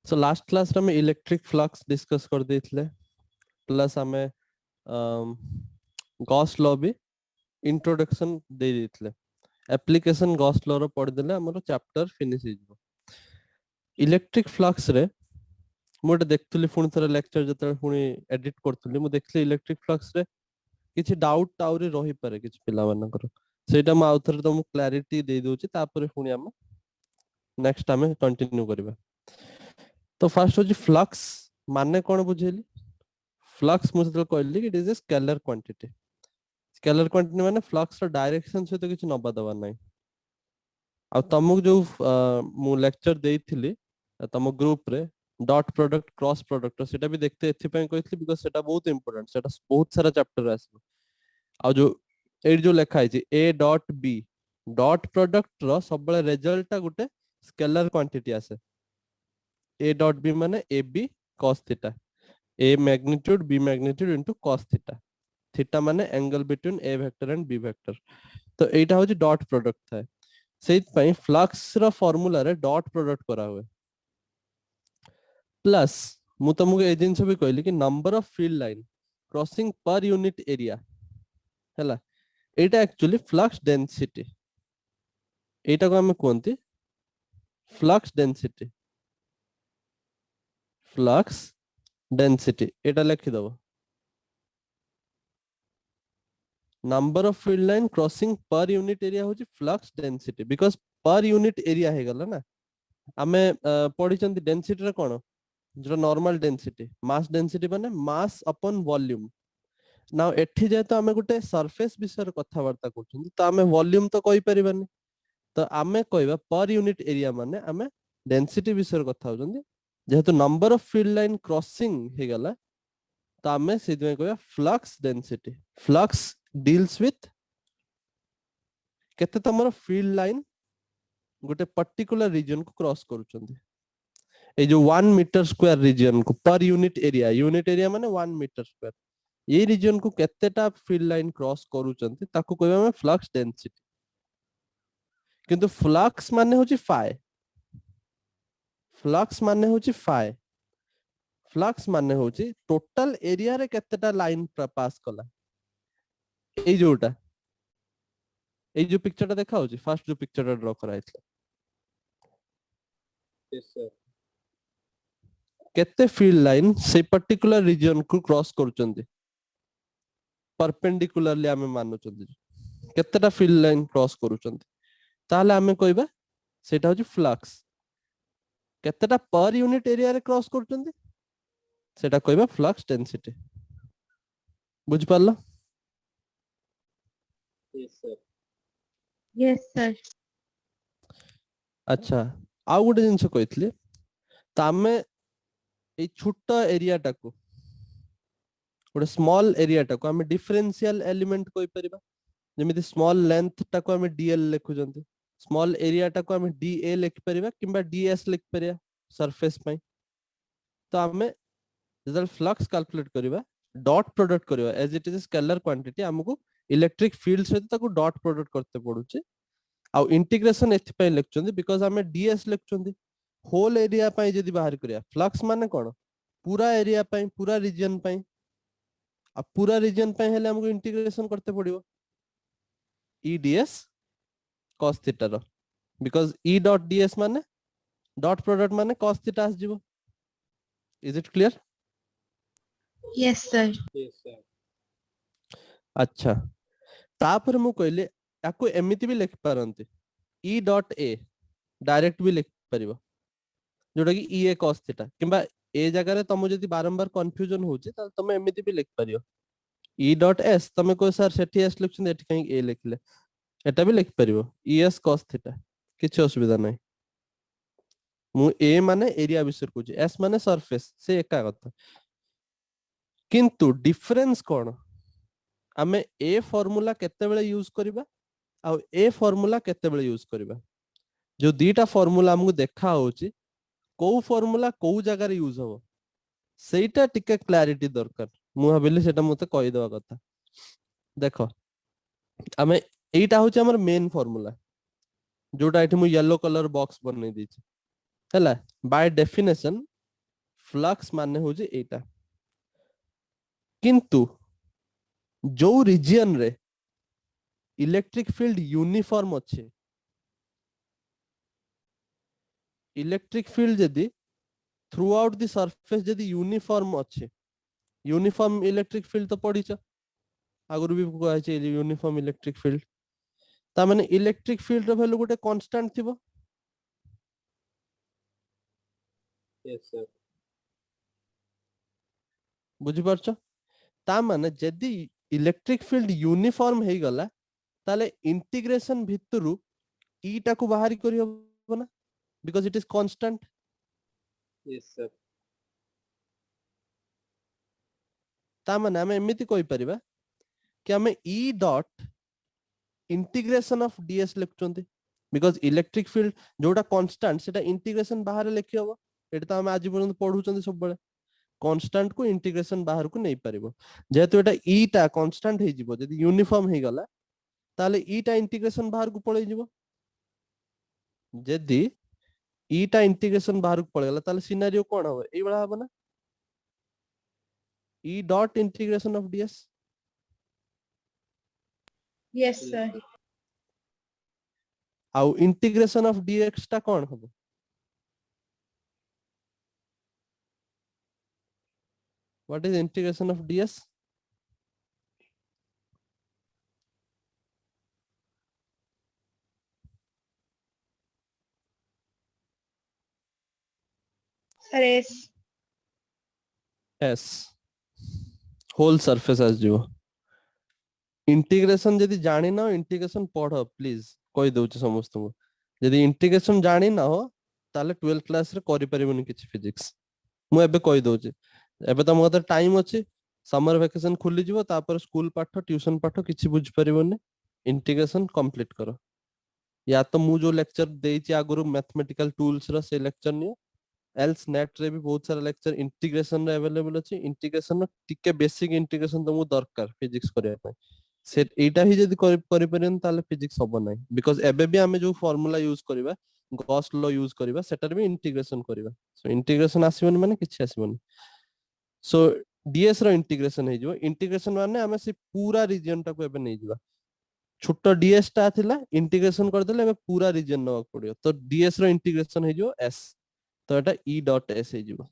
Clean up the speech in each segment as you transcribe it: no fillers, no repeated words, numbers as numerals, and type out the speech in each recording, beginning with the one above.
So last class रे हम electric flux discuss कर देथिले प्लस हमें गॉस लॉ भी इंट्रोडक्शन दे देथिले एप्लीकेशन गॉस लॉ रो पढ़ देले हमर चैप्टर फिनिश हो जिवो इलेक्ट्रिक फ्लक्स रे मोटे देखथुली पुणी थरे लेक्चर जते पुणी एडिट करथुली मु देखली इलेक्ट्रिक फ्लक्स रे किछि डाउट आउरी रही पारे किछि पिला मानकर सेटा म आउथरे तुम क्लैरिटी दे दोछि तापर पुणी हम नेक्स्ट हमें कंटिन्यू करबा तो फर्स्ट होछि फ्लक्स माने कोन बुझेली फ्लक्स मु जते कहली it is a scalar quantity scalar quantity माने फ्लक्स रो डायरेक्शन सहित किछि नबा दबा नै आ तमक जो मु लेक्चर देइथिली तम ग्रुप रे डॉट प्रोडक्ट क्रॉस प्रोडक्ट सेटा भी देखते एथि पय कहथि बिकॉज़ सेटा बहुत इंपोर्टेंट सेटा बहुत सारा चैप्टर आसो आ जो ए जो लिखा है A dot B dot product रो सब बळे रिजल्ट गुटे स्केलर क्वांटिटी आसे ए डॉट बी माने A B cos theta A magnitude B magnitude into cos theta theta माने angle between A vector and B vector तो एटा होची डॉट प्रोडक्ट थाए सेत पई फ्लक्स रो फार्मूला रे डॉट प्रोडक्ट करा हुए प्लस मु तुमको ए जिंस भी कहली कि number of field line crossing per unit area हैला एटा एक्चुअली फ्लक्स डेंसिटी एटा को हम कोनती फ्लक्स डेंसिटी एटा लिखि दबो number of field line crossing per unit area होची flux density because per unit area हे गला ना हमें पढ़ी चंदी डेंसिटी रे कोन जो नॉर्मल डेंसिटी मास डेंसिटी माने मास अपॉन वॉल्यूम नाउ एठी जे तो हमें गुटे सरफेस विषय कथा वार्ता करछन तो हमें वॉल्यूम तो कहि परिबानी तो हमें कहबा पर यूनिट एरिया माने हमें डेंसिटी विषय कथा होजंदी जेहेतु number of field line crossing हे गला तो हमें सिधे कहबा flux density flux deals with केते तमरो फील्ड लाइन गुटे पर्टिकुलर रीजन को क्रॉस करूचंदी ए जो 1 मीटर स्क्वायर रीजन को पर यूनिट एरिया माने 1 मीटर स्क्वायर ये रीजन को केतेटा फील्ड लाइन क्रॉस करूचंती ताको कहबा हम फ्लक्स डेंसिटी किंतु फ्लक्स माने होची फाई फ्लक्स माने होची फाई फ्लक्स माने होची टोटल एरिया रे केतेटा लाइन पास कला ए जोटा ए जो पिक्चरटा देखा होची फर्स्ट जो पिक्चरटा ड्रा करा आइतला यस सर केते फील्ड लाइन से पर्टिकुलर रीजन को क्रॉस करूचंती परपेंडिकुलरली हमें मानुचंती केतेटा फील्ड लाइन क्रॉस करूचंती ताले हमें कहबा सेटा होची फ्लक्स केतेटा पर यूनिट एरिया रे क्रॉस करूचंती सेटा कहबा फ्लक्स डेंसिटी बुझ पारलो यस सर Yes, sir. अच्छा आ गुटे जिंस कहथले तामे ए छोटा एरिया टाको गोटे स्मॉल एरिया टाको हमें डिफरेंशियल एलिमेंट कोइ परिबा जेमिति स्मॉल लेंथ टाको हमें डीएल लिखुजंती स्मॉल एरिया टाको हमें डीए लिख परिबा किबा डीएस लिख परिबा सरफेस पई तो हमें जदल फ्लक्स कैलकुलेट करबा डॉट प्रोडक्ट करबा as it is scalar quantity हमको इलेक्ट्रिक फील्ड से ताको डॉट प्रोडक्ट करते पडुचे आ इंटीग्रेशन एथि पई लिखचंदी बिकॉज़ हमें डीएस लिखचंदी होल एरिया पई जदी बाहर करिया फ्लक्स माने कोन पूरा एरिया पई पूरा रीजन पई आ पूरा रीजन पई हेले हमको इंटीग्रेशन करते पड़िबो ई डीएस cos थीटा रो बिकॉज़ ई डॉट डीएस माने डॉट प्रोडक्ट माने cos थीटा आस जिवो is it clear Yes, sir. Yes sir अच्छा तापर मु कहले याको एमिति भी लिख पारंती ई डॉट ए डायरेक्ट भी लिख परिबो जोटा कि ई ए cos थीटा किबा ए जगह रे तमो जदी बारंबार कंफ्यूजन होची त तमे एमिति भी लिख परियो ई डॉट एस तमे को सर सेठी एस लिखछन एठी कहीं ए लिखले एटा भी लिख परिबो ई एस cos थीटा किछ असुविधा नै मु ए माने एरिया विषय कहूची एस माने सरफेस से एका कथा किंतु डिफरेंस कोन हमें ए फार्मूला केते बेले यूज करबा आ ए फार्मूला केते बेले यूज करबा जो दीटा फार्मूला हमको देखा होची को फार्मूला को जगह रे यूज हो सेटा टिके क्लैरिटी दरकार मु भाबिली सेटा मते कहि देवा कथा देखो हमें एटा होची हमर मेन फार्मूला जोटा एठी मु येलो कलर बॉक्स बनै दी छी हैला बाय डेफिनेशन फ्लक्स माने होजे एटा किंतु जो रीजन रे इलेक्ट्रिक फील्ड यूनिफॉर्म अच्छे इलेक्ट्रिक फील्ड जदी थ्रू आउट द सरफेस जदी यूनिफॉर्म अच्छे यूनिफॉर्म इलेक्ट्रिक फील्ड तो पढ़ी आगुरी भी कहै छै यूनिफॉर्म इलेक्ट्रिक फील्ड ता माने इलेक्ट्रिक फील्ड रो वैल्यू गोटे कांस्टेंट थिबो यस सर बुझी परछो ता माने जदी इलेक्ट्रिक फील्ड यूनिफॉर्म हे गला ताले इंटीग्रेशन भितरु ई टा को बाहरी करी हो ना because it is constant yes sir ता माने हम एमिति कोइ परिबा कि हमें E dot integration of ds लिखचोंती बिकॉज़ इलेक्ट्रिक फील्ड जोटा कांस्टेंट सेटा इंटीग्रेशन बाहर लिखि होबो एटा तो हम आज पर्यंत पढुचोंती सब बेले कांस्टेंट को इंटीग्रेशन बाहर को नहीं परिबो जेहेतु एटा ई टा कांस्टेंट हे जिवो जदी यूनिफॉर्म हे गला ताले ई टा इंटीग्रेशन बाहर को पळे जिवो जदी ई टा इंटीग्रेशन बाहर को पळे गला ताले सिनेरियो कोन हो एई बळा हबो ना E dot integration of ds Yes, sir. आउ इंटीग्रेशन ऑफ डीएक्स टा कोन हबो what is integration of ds Sir, yes. S whole surface S जिवो इंटीग्रेशन जदी जानि ना इंटीग्रेशन पढ़ो प्लीज कहि दउछ समस्त को जदी इंटीग्रेशन जानि ना हो ताले 12th क्लास रे करि परिबोनी किछि फिजिक्स मु एबे कहि दउछ एबे त मोते टाइम अछि समर वेकेशन खुली जिवो तापर स्कूल पाठ ट्यूशन पाठ किछि बुझ परिबोनी इंटीग्रेशन कंप्लीट करो या तो मु जो लेक्चर देइछि आगुरु मैथमेटिकल टूल्स रो से लेक्चर नियो एल्स नेट रे भी बहुत सारा लेक्चर इंटीग्रेशन रे अवेलेबल अछि इंटीग्रेशन रो टिके बेसिक इंटीग्रेशन तो मु दरकार फिजिक्स करिया पय से एटा ही जदी करि परियन ताले फिजिक्स हबो नै बिकॉज़ एबे भी हमें जो फार्मूला यूज करबा गॉस लॉ यूज करबा सेटर भी इंटीग्रेशन करबा सो इंटीग्रेशन आसीबन माने किछि आसीबन सो डीएस रो इंटीग्रेशन हे जिवो इंटीग्रेशन माने हमें से पूरा रीजन टा को एबे नै जिवा छोटो डीएस टा थिला इंटीग्रेशन कर देले एबे पूरा रीजन न पड़ियो तो डीएस रो इंटीग्रेशन हे जिवो एस तो एटा ई डॉट एस हे जिवो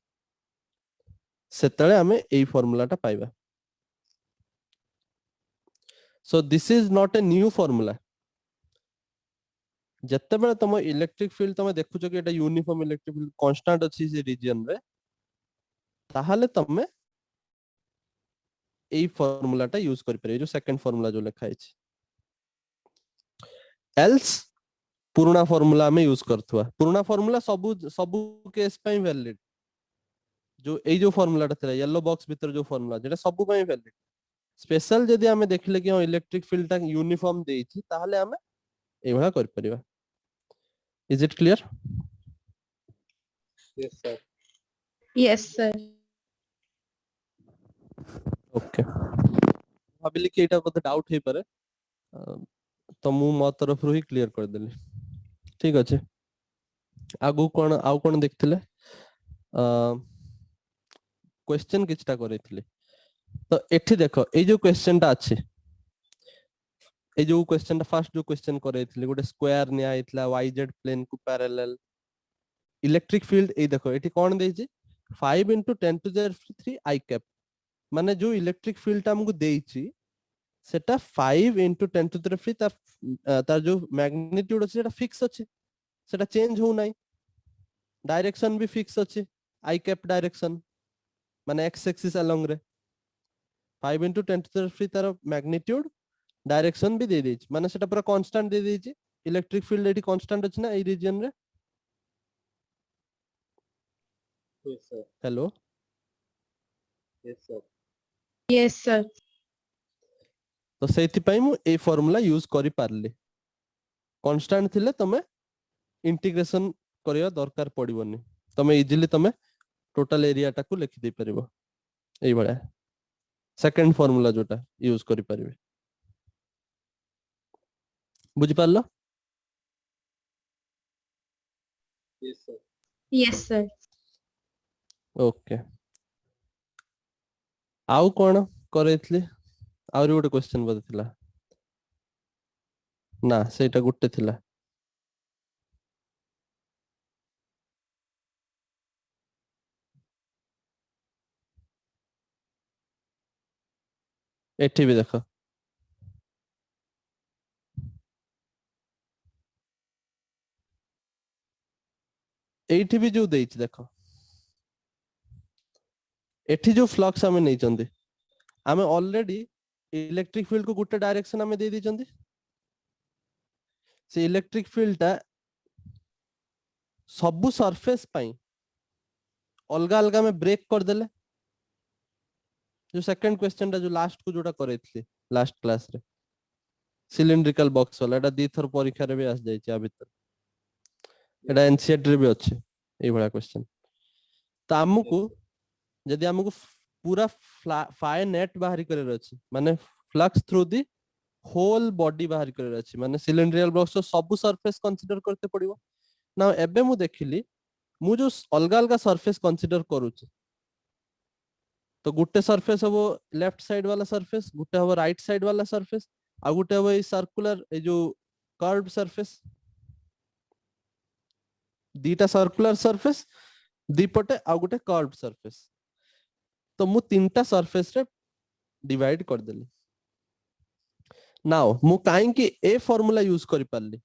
सेतले हमें एई फार्मूला टा पाइबा so this is not a new formula जत्ते बेले तुम इलेक्ट्रिक फील्ड तुम देखुछ कि एटा यूनिफॉर्म इलेक्ट्रिक फील्ड कांस्टेंट अछि से रीजन रे ताहाले तुम एई फार्मूला टा यूज करि परियो जो सेकंड फार्मूला जो लिखा अछि एल्स पुराना फार्मूला में यूज करथुवा पुराना फार्मूला सबु केस पई वैलिड जो एई जो फार्मूला टा थिला येलो बॉक्स भीतर जो फार्मूला जेटा सबु पई वैलिड स्पेशल जदी हमें देखले कि इलेक्ट्रिक फील्ड टा यूनिफॉर्म देइछि ताहाले हमें एई भला कर परिबा is it clear yes sir Yes, sir. Okay भाबिली कि एटा कते डाउट हे पारे तो मु मो तरफ रु ही क्लियर कर देली ठीक अछि आगु कोन आउ कोन देखथिले क्वेश्चन किछटा करैथिले तो एठी देखो ए जो क्वेश्चन टा अछि ए जो क्वेश्चन टा फर्स्ट जो क्वेश्चन करैथिले गोटे स्क्वायर निया आइतला yz प्लेन को पैरेलल इलेक्ट्रिक फील्ड ए देखो एठी कोन देछि 5 * 10⁻³ i कैप माने जो इलेक्ट्रिक फील्ड टा हमकु देछि सेटा 5 * 10⁻³ तार जो मैग्नीट्यूड अछि सेटा फिक्स अछि सेटा चेंज हो नै डायरेक्शन भी फिक्स अछि i कैप डायरेक्शन माने x एक्सिस अलोंग रे 5 * 10⁻³ तार मैग्नीट्यूड डायरेक्शन भी दे देछि माने सेटा पूरा कांस्टेंट दे देछि इलेक्ट्रिक फील्ड एठी कांस्टेंट अछि ना ए रीजन रे yes sir hello yes sir Yes, sir. तो सेति पई मु ए फार्मूला यूज करि पारली कांस्टेंट थिले तमे इंटीग्रेशन करिया दरकार पड़िबोनी तमे इजीली तमे टोटल एरिया टा को लिखि दे परिबो एई बळा सेकंड फार्मूला जोटा यूज करि परिबे बुझि पारलो yes sir Yes, sir. Okay आउ कोन करैतली आउरी गोटे क्वेश्चन बोधे थिला ना सेटा गुटे थिला एठी भी देखो एठी भी जो देइछ देखो एठी जो फ्लक्स हमें नहीं चंदी हमें ऑलरेडी इलेक्ट्रिक फील्ड को गुटे डायरेक्शन हमें दे दी चंदी से इलेक्ट्रिक फील्ड ता सबु सरफेस पाई अलगा अलगा में ब्रेक कर देले जो सेकंड क्वेश्चन टा जो लास्ट को जोटा करैतली लास्ट क्लास रे सिलिंड्रिकल बॉक्स वाला एटा दी थर परीक्षा रे भी आस जाई छै आ भीतर एटा एनसीईआरटी रे भी अछि एई बडा क्वेश्चन त हमकु जदि हमकु पूरा फाइ नेट बाहरी करे अछि माने flux through the whole body बाहरी करे अछि माने सिलिंड्रिकल बॉक्स तो सब सरफेस कंसीडर करते पड़िबो ना एबे मु देखिली मु जो अलगा अलगा सरफेस कंसीडर करूची तो गुटे सरफेस हबो लेफ्ट साइड वाला सरफेस गुटे हबो राइट साइड वाला सरफेस आ गुटे हबो ए सर्कुलर ए जो कर्व सरफेस दीटा सर्कुलर सरफेस दीपटे आ गुटे कर्व सरफेस तो मु तीनटा सरफेस रे डिवाइड कर देली नाउ मु काई कि ए फार्मूला यूज करि पारली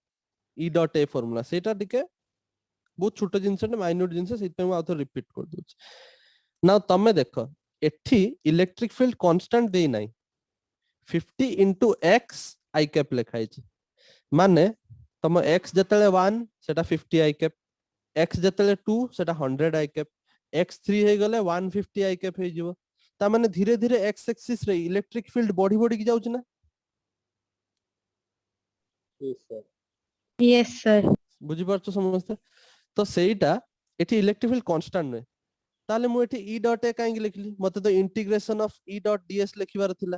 ई डॉट ए फार्मूला सेटा टिके बहुत छोट जिंस ने माइन्यूट जिंस सेट पे मु आउथर रिपीट कर दूची नाउ तमे देखो एठी इलेक्ट्रिक फील्ड कांस्टेंट देई नाही 50 into x i कैप लिखाई छी माने तम x जतले 1 सेटा 50 i कैप x जतले 2 सेटा 100 i कैप x 3 हे गले 150 i कैप हे जिवो ता माने धीरे धीरे x एक्सिस रे इलेक्ट्रिक फील्ड बढ़ी बढ़ी की जाउछ ना Yes, sir. Yes, sir. बुझी परछ समस्त तो सेटा एठी इलेक्ट्रिक फील्ड कांस्टेंट नै ताले मु एठी e डॉट a काई लिखली मते तो integration of e dot ds लिखिबार थिला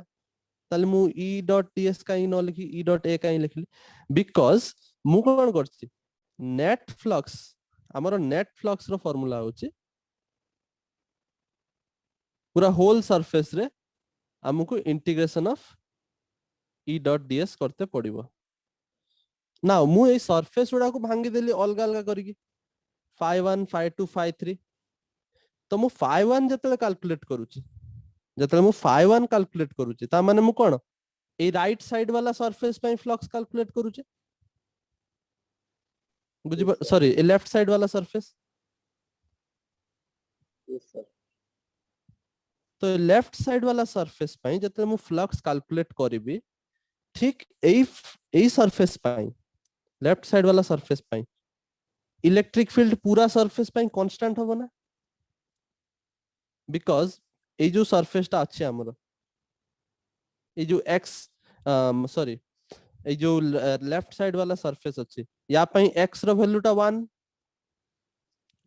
ताले मु e डॉट ds काई न लिखि e डॉट a काई लिखली बिकॉज़ मु कोन करछि नेट फ्लक्स हमर नेट फ्लक्स रो फार्मूला होछि पूरा होल सरफेस रे हमकु integration of e dot ds करते पड़िबो नाउ मु ए सरफेस उडा को भांगी देली अलगा अलगा करिकि phi 1 phi 2 phi 3 तो मु phi 1 जतले कैलकुलेट करूची जतले मु phi 1 कैलकुलेट करूची ता माने मु कोन ए राइट साइड वाला सरफेस पई फ्लक्स कैलकुलेट करूची बुझी Yes, sir. सॉरी ए लेफ्ट साइड वाला सरफेस Yes, sir. तो लेफ्ट साइड वाला सरफेस पई जतले मु फ्लक्स कैलकुलेट करिवि ठीक एई सरफेस पई लेफ्ट साइड वाला सरफेस पई इलेक्ट्रिक फील्ड पूरा सरफेस पई कांस्टेंट होबो ना बिकॉज़ ए जो सरफेस ता अछि हमरो ए जो x सॉरी ए जो लेफ्ट साइड वाला सरफेस अछि या पई x रो वैल्यू ता 1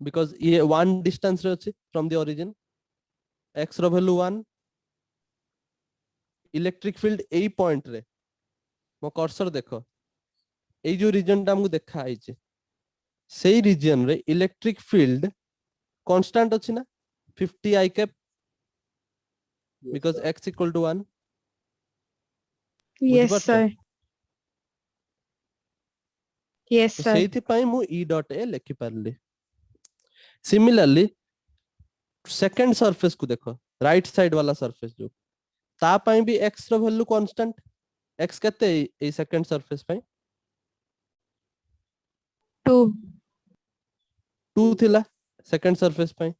बिकॉज़ ये 1 डिस्टेंस रे अछि फ्रॉम द ओरिजिन x रो वैल्यू 1 इलेक्ट्रिक फील्ड एई पॉइंट रे मो कर्सर देखो ए जो रीजन ता हमकु देखा आइचे सेई रीजन रे इलेक्ट्रिक फील्ड कांस्टेंट अछि ना 50 i cap Yes, because sir. x equal to 1 Yes, बुझिपारछ sir. Yes, तो sir. सेइथि पई मु e डॉट a लिखि पारली सिमिलरली सेकंड सरफेस को देखो राइट साइड वाला सरफेस जो ता पई भी x रो वैल्यू कांस्टेंट x केते ए सेकंड सरफेस पई 2. 2 थिला सेकंड सरफेस पई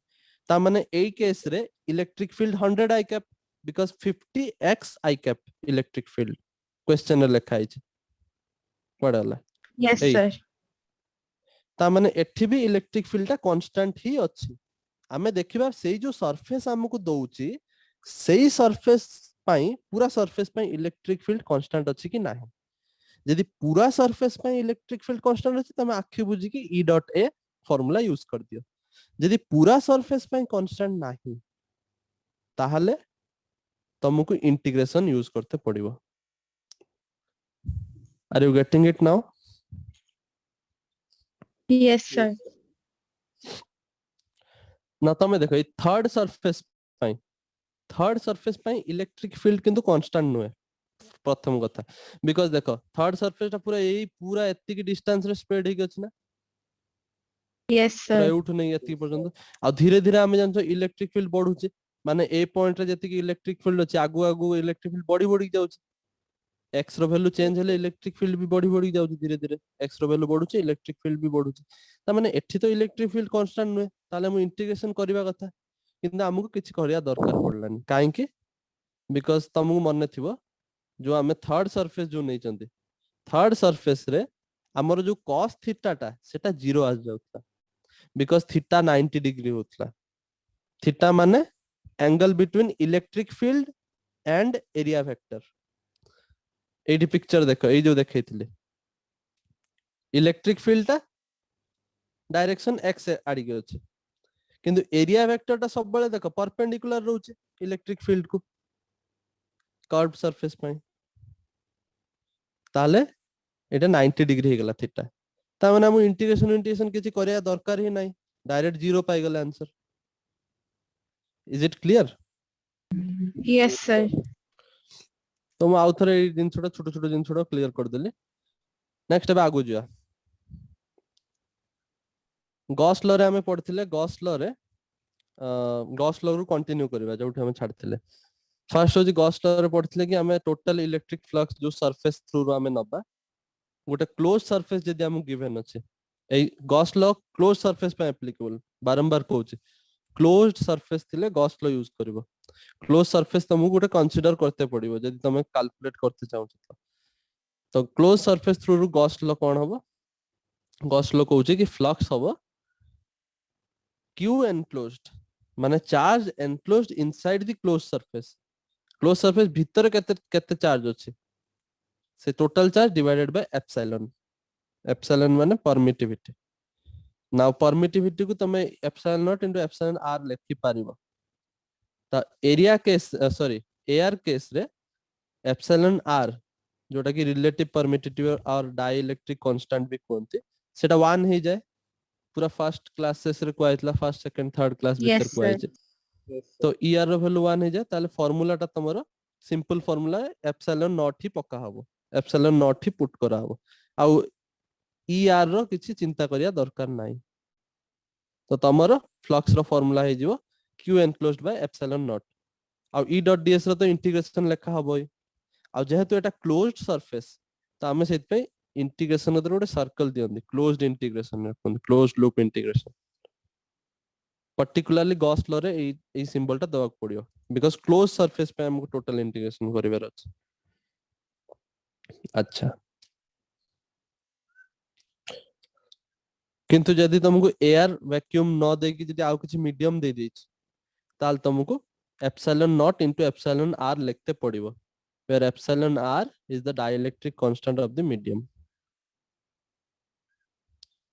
ता माने ए केस रे electric field 100 i cap because 50x i cap electric field question रे लिखा आइछ पड़ला Yes, Hey. sir. ता माने एठी भी इलेक्ट्रिक फील्ड ता कांस्टेंट ही अछि हमें देखिबा सेई जो सरफेस हमकु दउची सेई सरफेस पई पूरा सरफेस पई इलेक्ट्रिक फील्ड कांस्टेंट अछि कि नाही यदि पूरा सरफेस पई इलेक्ट्रिक फील्ड कांस्टेंट अछि तमे आखि बुझी कि e dot a formula use कर दियो यदि पूरा सरफेस पई कांस्टेंट नाही ताहले तुमको इंटीग्रेशन यूज करते पड़िबो are you getting it now Yes, sir. Yes, sir. ना तमे देखो ये थर्ड सरफेस इलेक्ट्रिक फील्ड किंतु कांस्टेंट नुहे प्रथम कथा बिकॉज देखो थर्ड सरफेस टा पूरा एतिकी डिस्टेंस रे स्प्रेड ही अछि ना Yes, पूरा sir. एउठु नहीं एतिकी पर्यंत आ धीरे धीरे आमे जानछो इलेक्ट्रिक फील्ड बढ़ुचे माने ए पॉइंट रे जतिकी इलेक्ट्रिक फील्ड अछि आगु आगु इलेक्ट्रिक फील्ड बढ़ी बढ़ी जाउछ एक्स रो वैल्यू चेंज हेले इलेक्ट्रिक फील्ड भी बढ़ी बढ़ी जाउछ धीरे धीरे एक्स रो वैल्यू बढ़ुचे इलेक्ट्रिक फील्ड भी बढ़ुचे ता माने एठी तो इलेक्ट्रिक फील्ड कांस्टेंट नुहे ताले हम इंटीग्रेशन करबा कथा किंतु हमको किछि करिया दरकार पड़लानी काहे कि बिकॉज तुमको मन थिबो जो आमे थर्ड सरफेस जो नै चंदी थर्ड सरफेस रे हमर जो cos थीटा टा सेटा 0 आ जाउता बिकॉज थीटा 90 डिग्री होतला थीटा माने angle between electric field and area vector एडी पिक्चर देखो ए जो देखैथिले इलेक्ट्रिक फील्ड टा डायरेक्शन x आडी के अछि किंतु एरिया वेक्टर टा सब बेले देखो परपेंडिकुलर रहउचे इलेक्ट्रिक फील्ड को कर्व्ड सरफेस पई ताले एटा 90 डिग्री हे गेला थीटा ता माने हम इंटीग्रेशन किछि करिया दरकार ही नाही डायरेक्ट 0 पाई गेला answer is it clear Yes, sir. तो मैं आउ थरे जिनछोटा छोटो छोटो जिनछोटा क्लियर कर देली नेक्स्ट अब आगु जिया गॉस लॉ रे हमें पढ़थिले गॉस लॉ रू कंटिन्यू करबा जोठी हम छाडथिले फर्स्ट हो जी गॉस लॉ रे पढ़थिले कि हमें टोटल इलेक्ट्रिक फ्लक्स जो सरफेस थ्रू रो हमें नबा गोटे क्लोज सरफेस जदी हम गिवन अछि ए गॉस लॉ क्लोज सरफेस पे एप्लीकेबल बारंबार कहूची क्लोज्ड सरफेस थिले गॉस लॉ यूज करबो क्लोज सरफेस तुमको गोटे कंसीडर करते पड़िबो जदी तुम कैलकुलेट करते चाहो तो क्लोज सरफेस थ्रू रू गॉस लॉ कोन हबो गॉस लॉ कहूची कि फ्लक्स हबो q enclosed माने charge enclosed inside the closed surface भीतर केते केते चार्ज अछि से total charge divided by epsilon माने परमिटिविटी नाउ परमिटिविटी को तमे epsilon not into epsilon r लिखि पारिबो त area case sorry AR case रे एप्सिलॉन r जोटा कि रिलेटिव परमिटिविटी और डाइलेक्ट्रिक कांस्टेंट भी कोनते सेटा 1 हे जाय पूरा फर्स्ट क्लासेस रे कोइतला फर्स्ट सेकंड थर्ड क्लास भीतर Yes, कोइ sir. जे Yes, sir. तो ईआर रो वैल्यू 1 हे जाय ताले फार्मूला टा तमरो सिंपल फार्मूला एप्सिलॉन नॉट ही पक्का हबो एप्सिलॉन नॉट ही पुट करा हबो आ ईआर रो किछि चिंता करिया दरकार नाही तो तमरो फ्लक्स रो फार्मूला हे जिवो q enclosed by epsilon naught आ e डॉट ds रो तो इंटीग्रेशन लेखा हबो आ जेहेतु एटा क्लोज्ड सरफेस तो हमें सेत पे इंटीग्रेशन रो गोटे सर्कल दियंदी क्लोज्ड इंटीग्रेशन रखन closed loop integration particularly Gauss law रे ए सिंबल टा दवा पड़ियो बिकॉज़ क्लोज सरफेस पे हमको टोटल इंटीग्रेशन करिवार अछि अच्छा किंतु जदि तुमको एयर वैक्यूम न दे कि जदि आउ किछि मीडियम दे देछि ताल तुमको epsilon not into epsilon r लिखते पड़िबो where epsilon r is the dielectric constant of the medium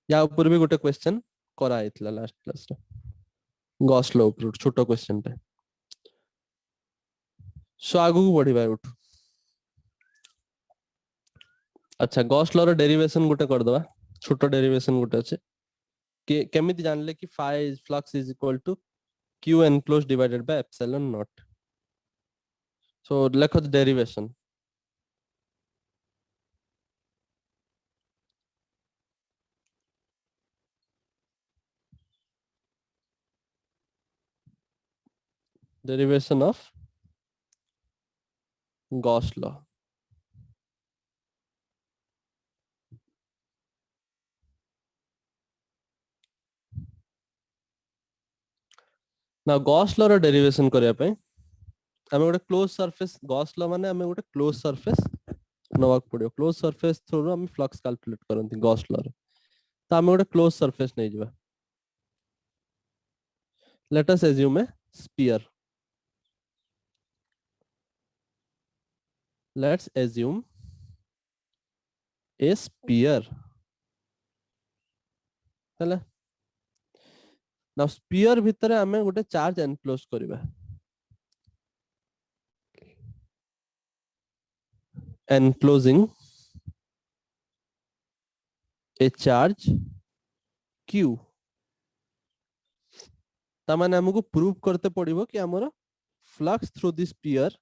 या ऊपर भी गोटे क्वेश्चन करा आइतला लास्ट क्लास रे गॉस लॉ ऊपर छोटो क्वेश्चन पे सो आगु को बढ़िबा उठ अच्छा गॉस लॉ रो डेरिवेशन गोटे कर दबा छोटो डेरिवेशन गोटे अछि कि केमिति जानले कि phi flux is equal to q enclosed divided by epsilon naught so लेखो derivation derivation of Gauss law now Gauss law रो डेरिवेशन करिया पे हमें गोटे क्लोज सरफेस गॉस लॉ माने हमें गोटे क्लोज सरफेस नवाक पड़ियो क्लोज सरफेस थ्रू हम फ्लक्स कैलकुलेट करंती गॉस लॉ रे तो हमें गोटे क्लोज सरफेस नै जिबा late us assume A sphere let's assume A sphere हला now स्फीयर भितरे हमें गोटे चार्ज एनक्लोज करबा enclosing a charge q ता माने हमको प्रूव करते पड़िबो कि हमर flux through this sphere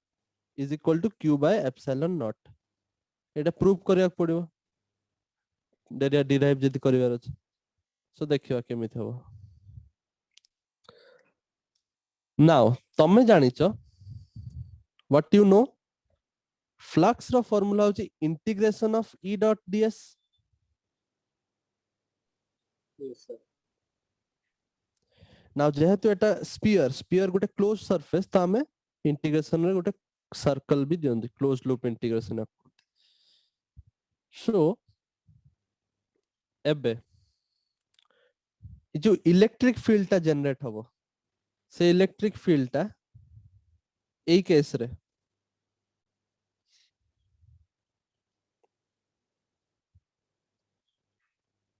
is equal to q by epsilon naught एटा प्रूव करिया पड़िबो डिराइव जदी करिवार अछि सो देखियो केमिति हबो नाउ तमे जानिचो व्हाट यू नो फ्लक्स रो फार्मूला होची integration of e dot ds Yes, sir. Now जेहेतु एटा स्फीयर गोटे क्लोज सरफेस त हमें इंटीग्रेशन रे गोटे सर्कल भी दियंदी क्लोज लूप इंटीग्रेशन सो एबे जो इलेक्ट्रिक फील्ड ता जनरेट हबो से इलेक्ट्रिक फील्ड ता एई केस रे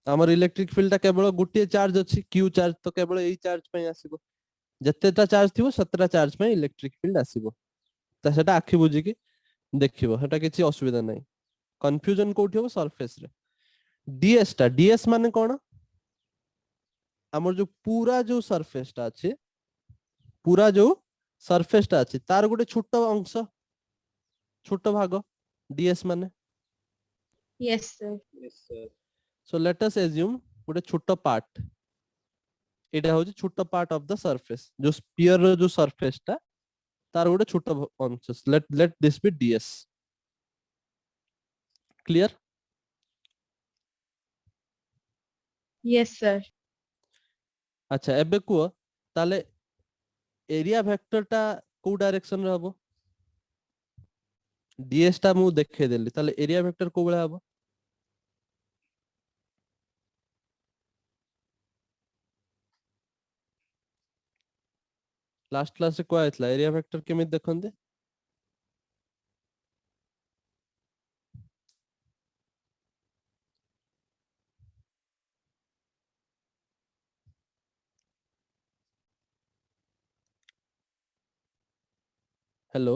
हमर इलेक्ट्रिक फील्ड ता केवल गुटिए चार्ज अछि q चार्ज तो केवल एई चार्ज पय आसीबो जतेटा चार्ज थिबो सतरा चार्ज पय इलेक्ट्रिक फील्ड आसीबो त सेटा आखि बुझी कि देखिबो सेटा किछि असुविधा नै कंफ्यूजन कोठी हो सरफेस रे ds माने कोन हमर जो पूरा जो सरफेस ता अछि पूरा जो सरफेस ता अछि तार गोटे छोटो अंश छोटो भाग ds माने Yes, sir. Yes, sir. So let us assume गोटे छोटो पार्ट एटा होची छोटो पार्ट ऑफ द सरफेस जो स्फीयर रो जो सरफेस ता तार गोटे छोटो अंश let this be ds clear Yes, sir. अच्छा एबे को ताले एरिया वेक्टर ता को डायरेक्शन रे हबो ds ता मु देखे देली ताले एरिया वेक्टर को बळे हबो लास्ट क्लास रे को आइतला एरिया वेक्टर केमिति देखंदे हेलो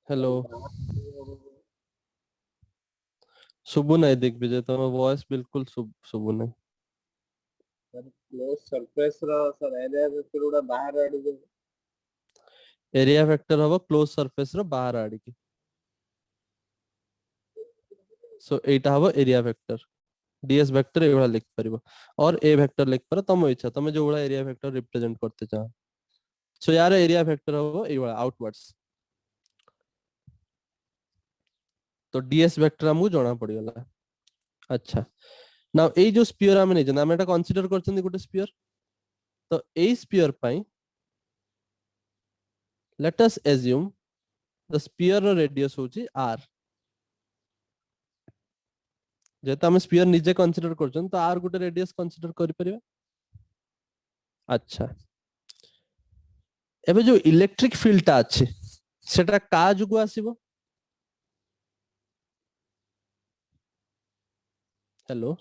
हेलो सुबु नै दिग्विजय तम वॉइस बिल्कुल सुबु नै Sir, close surface रो sir area ଭିତରୁ ଗୋଟେ ବାହାର ଆଡକୁ एरिया वेक्टर हबो क्लोज सरफेस रो बाहर आडी की सो एटा हबो area vector ds vector A वाला लिख परिबो और a वेक्टर लिख पर तम इच्छा तमे जो वाला एरिया वेक्टर रिप्रेजेंट करते चाहो सो यार एरिया वेक्टर हबो ए वाला आउटवर्ड्स तो ds वेक्टर हमहु जणा पड़िगला अच्छा नाउ ए जो स्फीयर हम नै जना हम एटा कंसीडर करछन गुटे स्फीयर तो ए स्फीयर पई let us assume the sphere रो रेडियस होची r जेता हम स्फीयर निजे कंसीडर करछन तो r गुटे रेडियस कंसीडर करि परिबा अच्छा एबे जो इलेक्ट्रिक फील्ड ता अछि सेटा का जुगु आसीबो हेलो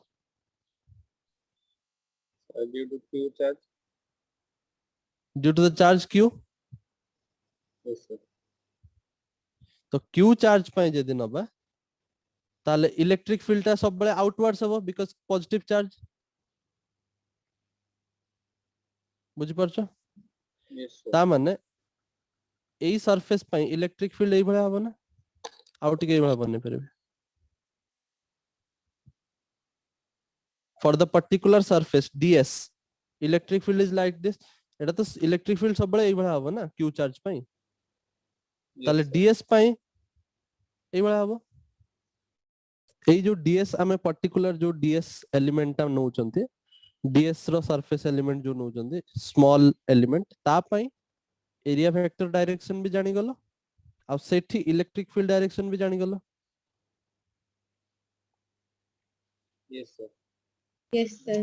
due to Q charge. Due to the charge q Yes, sir. तो q चार्ज पय जदी नबा ताले इलेक्ट्रिक फील्ड ता सब बळे आउटवर्ड्स हबो बिकॉज़ पॉजिटिव चार्ज बुझि परछो Yes, sir. ता माने एई सरफेस पय इलेक्ट्रिक फील्ड एई भळे हबो ना आउट के एई भळे बने परिबे for the particular surface ds electric field is like this एटा तो इलेक्ट्रिक फील्ड सब बळे एई भळे हबो ना q चार्ज पय ताले Yes, sir. ds पय एई भळे हबो एई जो ds हमें पर्टिकुलर जो ds एलिमेंट हम नउचंती ds रो सरफेस एलिमेंट जो नउचंती स्मॉल एलिमेंट ता पय एरिया वेक्टर डायरेक्शन भी जानि गलो आ सेठी इलेक्ट्रिक फील्ड डायरेक्शन भी जानि गलो Yes, sir. Yes, sir.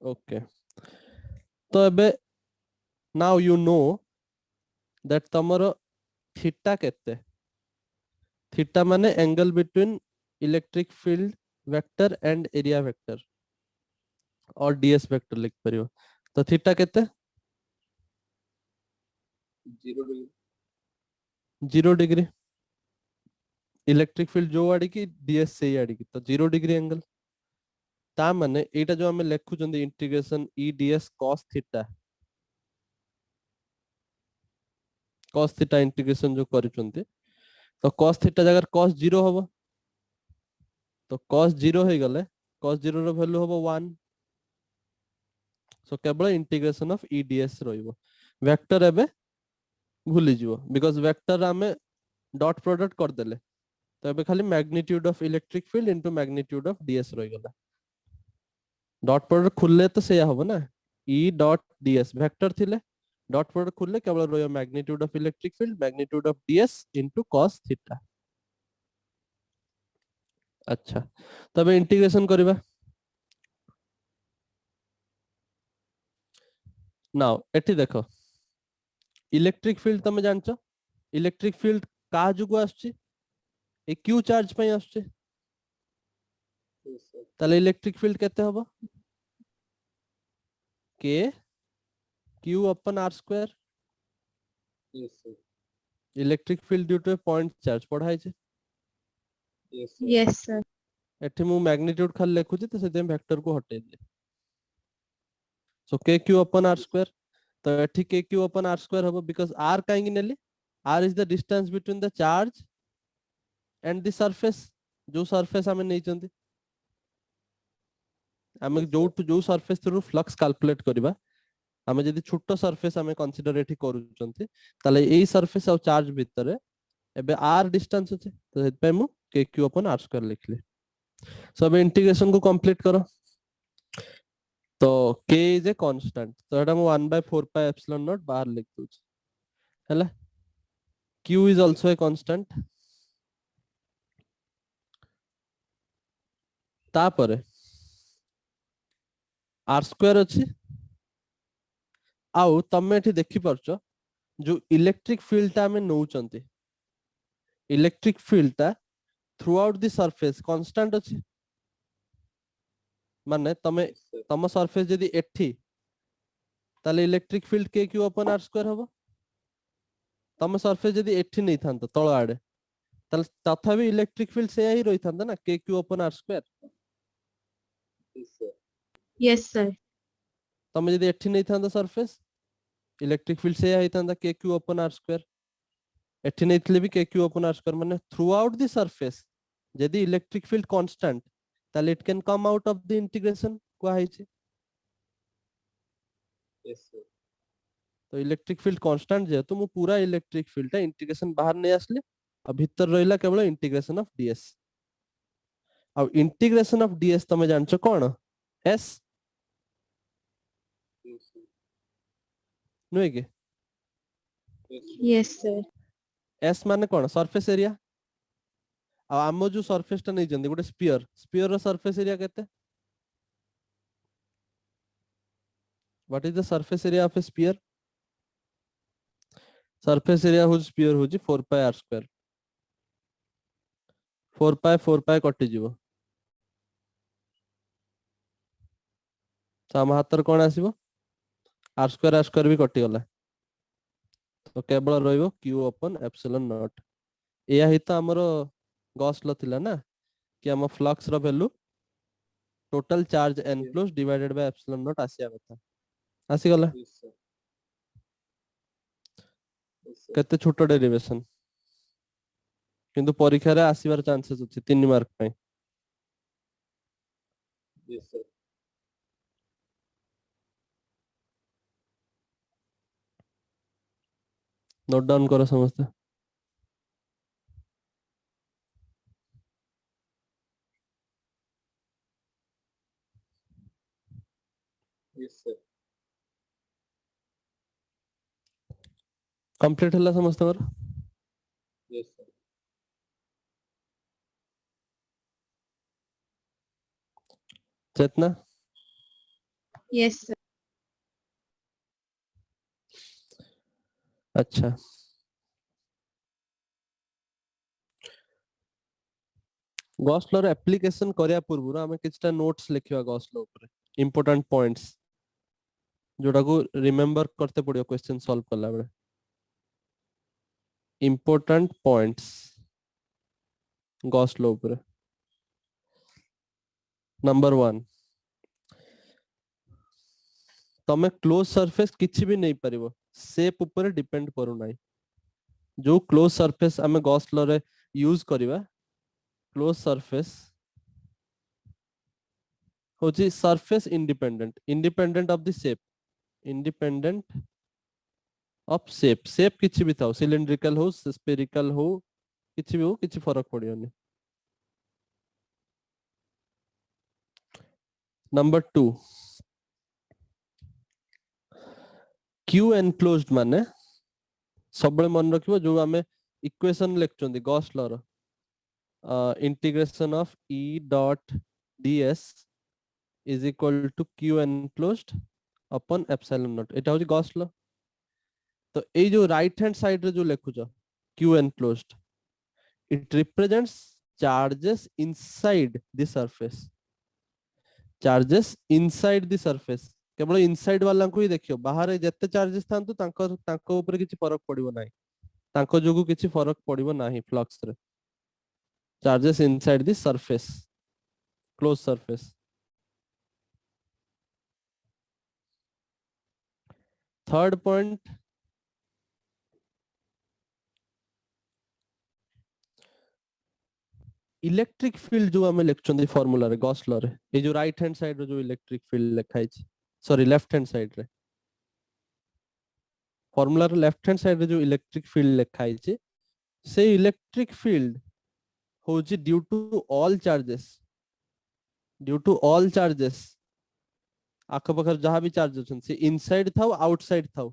Okay तो एबे नाउ यू नो दैट तमरो थीटा केते थीटा माने angle between electric field vector and area vector और ds वेक्टर लिख परियो तो थीटा केते 0 degree. 0 डिग्री इलेक्ट्रिक फील्ड जो आड़ी की डीएस से आड़ी की तो 0 डिग्री एंगल ता माने एटा जो हमें लेखु चंदी इंटीग्रेशन ई डीएस cos थीटा इंटीग्रेशन जो करिसंती तो cos थीटा जगह cos 0 हबो तो cos 0 हे गले cos 0 रो वैल्यू हबो 1 सो केवल इंटीग्रेशन ऑफ ई डीएस रहइबो वेक्टर एबे भूली जीवो बिकॉज़ वेक्टर हमें डॉट प्रोडक्ट कर देले तो एबे खाली magnitude of electric field into magnitude of ds रह गला डॉट प्रोडक्ट खुलले तो सेया हबो ना ई डॉट डीएस वेक्टर थिले डॉट प्रोडक्ट खुलले केवल रहियो magnitude of electric field magnitude of ds into cos theta अच्छा तबे इंटीग्रेशन करबा नाउ एठी देखो इलेक्ट्रिक फील्ड तमे जानचो इलेक्ट्रिक फील्ड का जुगु आछी ए क्यू चार्ज पई आछी Yes, sir. ताले इलेक्ट्रिक फील्ड केते हबो k Q upon are square Yes, sir. Electric field due to point charge पढ़ाई छे Yes, sir. Yes, sir. एठी मु मैग्नीट्यूड खाली लिखुची तो सेते वेक्टर को हटाई दे सो के क्यू अपन आर स्क्वायर तो एठी के क्यू अपन आर स्क्वायर हबो बिकॉज़ आर काहेकि नेली R is the distance between the charge and the surface जो सरफेस हमें नहीं चंदी हमें Yes, जो sir. जो सरफेस थ्रू फ्लक्स कैलकुलेट करबा हमें जदी छोटो सरफेस हमें कंसीडर एठी करूचंती ताले एई सरफेस और चार्ज भितरे एबे आर डिस्टेंस अछि तो सेत पे मु के क्यू अपन आर स्क्वायर लिखली सो अब इंटीग्रेशन को कंप्लीट करो तो k इज ए कांस्टेंट तो एटा मु 1/4 पाई एप्सिलॉन नॉट बाहर लिख दूची हैला q is also a constant तापरे आर स्क्वायर अछि आउ तमे एठी देखि परछो जो इलेक्ट्रिक फील्ड ता हमें नौचंती इलेक्ट्रिक फील्ड ता through out the surface constant अछि माने तमे Yes, sir. तम सरफेस जदी एठी ताले इलेक्ट्रिक फील्ड के क्यू अपन आर स्क्वायर हबो तम सरफेस जदी एठी नहीं थांतो तळ आडे ताले तथापि इलेक्ट्रिक फील्ड सेया ही रही थांता ना k Q upon are square Yes, sir. Yes, sir. तमे जदी एठी नहीं थांतो सरफेस इलेक्ट्रिक फील्ड सेया ही थांता k Q upon are square एठी नहीं थले भी के क्यू अपन आर स्क्वायर माने थ्रू आउट द सरफेस जदी इलेक्ट्रिक फील्ड कांस्टेंट ताले it can come out of the integration को आइछि Yes, sir. तो इलेक्ट्रिक फील्ड कांस्टेंट जे तो मु पूरा इलेक्ट्रिक फील्ड इंटीग्रेशन बाहर नहीं आसले अब भीतर रहिला केवल इंटीग्रेशन ऑफ डीएस अब इंटीग्रेशन ऑफ डीएस तमे जानछो कोन एस Yes, sir. नुए के Yes, sir. Yes, sir. S माने कोन सरफेस एरिया आ आमो जो सरफेस ता नहीं जंदी गोटे स्फीयर स्फीयर रो सरफेस एरिया केते what is the surface area of A sphere surface area हो स्फीयर हो 4 पाई आर स्क्वायर 4 पाई कटि जीवो तो हम हातर कोन आसीबो आर स्क्वायर भी कटि गला तो केवल रहिबो q अपन एप्सिलॉन नॉट एया ही तो हमरो गॉस लॉ थिला ना कि हम फ्लक्स रो value total charge n Yes. Plus divided by epsilon naught आसिया कथा आसी गला Yes, sir. Yes, sir. केते छोटो डेरिवेशन किंतु परीक्षा रे आसीबार चांसेस अछि 3 मार्क पई Yes, sir. नोट डाउन करो समझते Yes, sir. कंप्लीट हला समझते कर Yes, sir. चेतना Yes, sir. अच्छा गॉस लॉ रे एप्लीकेशन करिया पूर्व हमें किछटा नोट्स लिखिवा गॉस लॉ ऊपर इंपोर्टेंट पॉइंट्स जोटा को रिमेंबर करते पड़ियो क्वेश्चन सॉल्व करला बेले इंपोर्टेंट पॉइंट्स गॉस लॉ ऊपर नंबर 1 तमे क्लोज सरफेस किछि भी नहीं परिबो शेप ऊपर डिपेंड करू नाही जो क्लोज सरफेस आमे गॉस लॉ रे यूज करिवा क्लोज सरफेस होची surface independent of the shape independent of shape किछि भी थाओ सिलिंड्रिकल हो स्फेरिकल हो किछि भी हो किछि फरक पड़ियोनी नंबर 2 क्यू एनक्लोज्ड माने सबले मन रखिबो जो आमे इक्वेशन लेखचोंदी गॉस लॉ रो integration of E dot ds is equal to q enclosed upon epsilon naught एटा होची गॉस लॉ तो ए जो राइट हैंड साइड रे जो लेखुचो q enclosed it represents charges inside the surface केवल इनसाइड वाला को ही देखियो बाहर जत्ते चार्जेस थांतु तांको ऊपर किछि फरक पड़िबो नाही तांको जोगु किछि फरक पड़िबो नाही फ्लक्स रे charges inside the surface close surface third point electric field जो हमें लेखचोंदी फार्मूला रे गॉस लॉ रे ए जो राइट हैंड साइड रे जो इलेक्ट्रिक फील्ड लिखाई छी सॉरी लेफ्ट हैंड साइड रे फार्मूला रे लेफ्ट हैंड साइड रे जो इलेक्ट्रिक फील्ड लिखाई छी से इलेक्ट्रिक फील्ड होची ड्यू टू ऑल चार्जेस आख पाखर जहां भी चार्ज अछन से इनसाइड थाउ आउटसाइड थाउ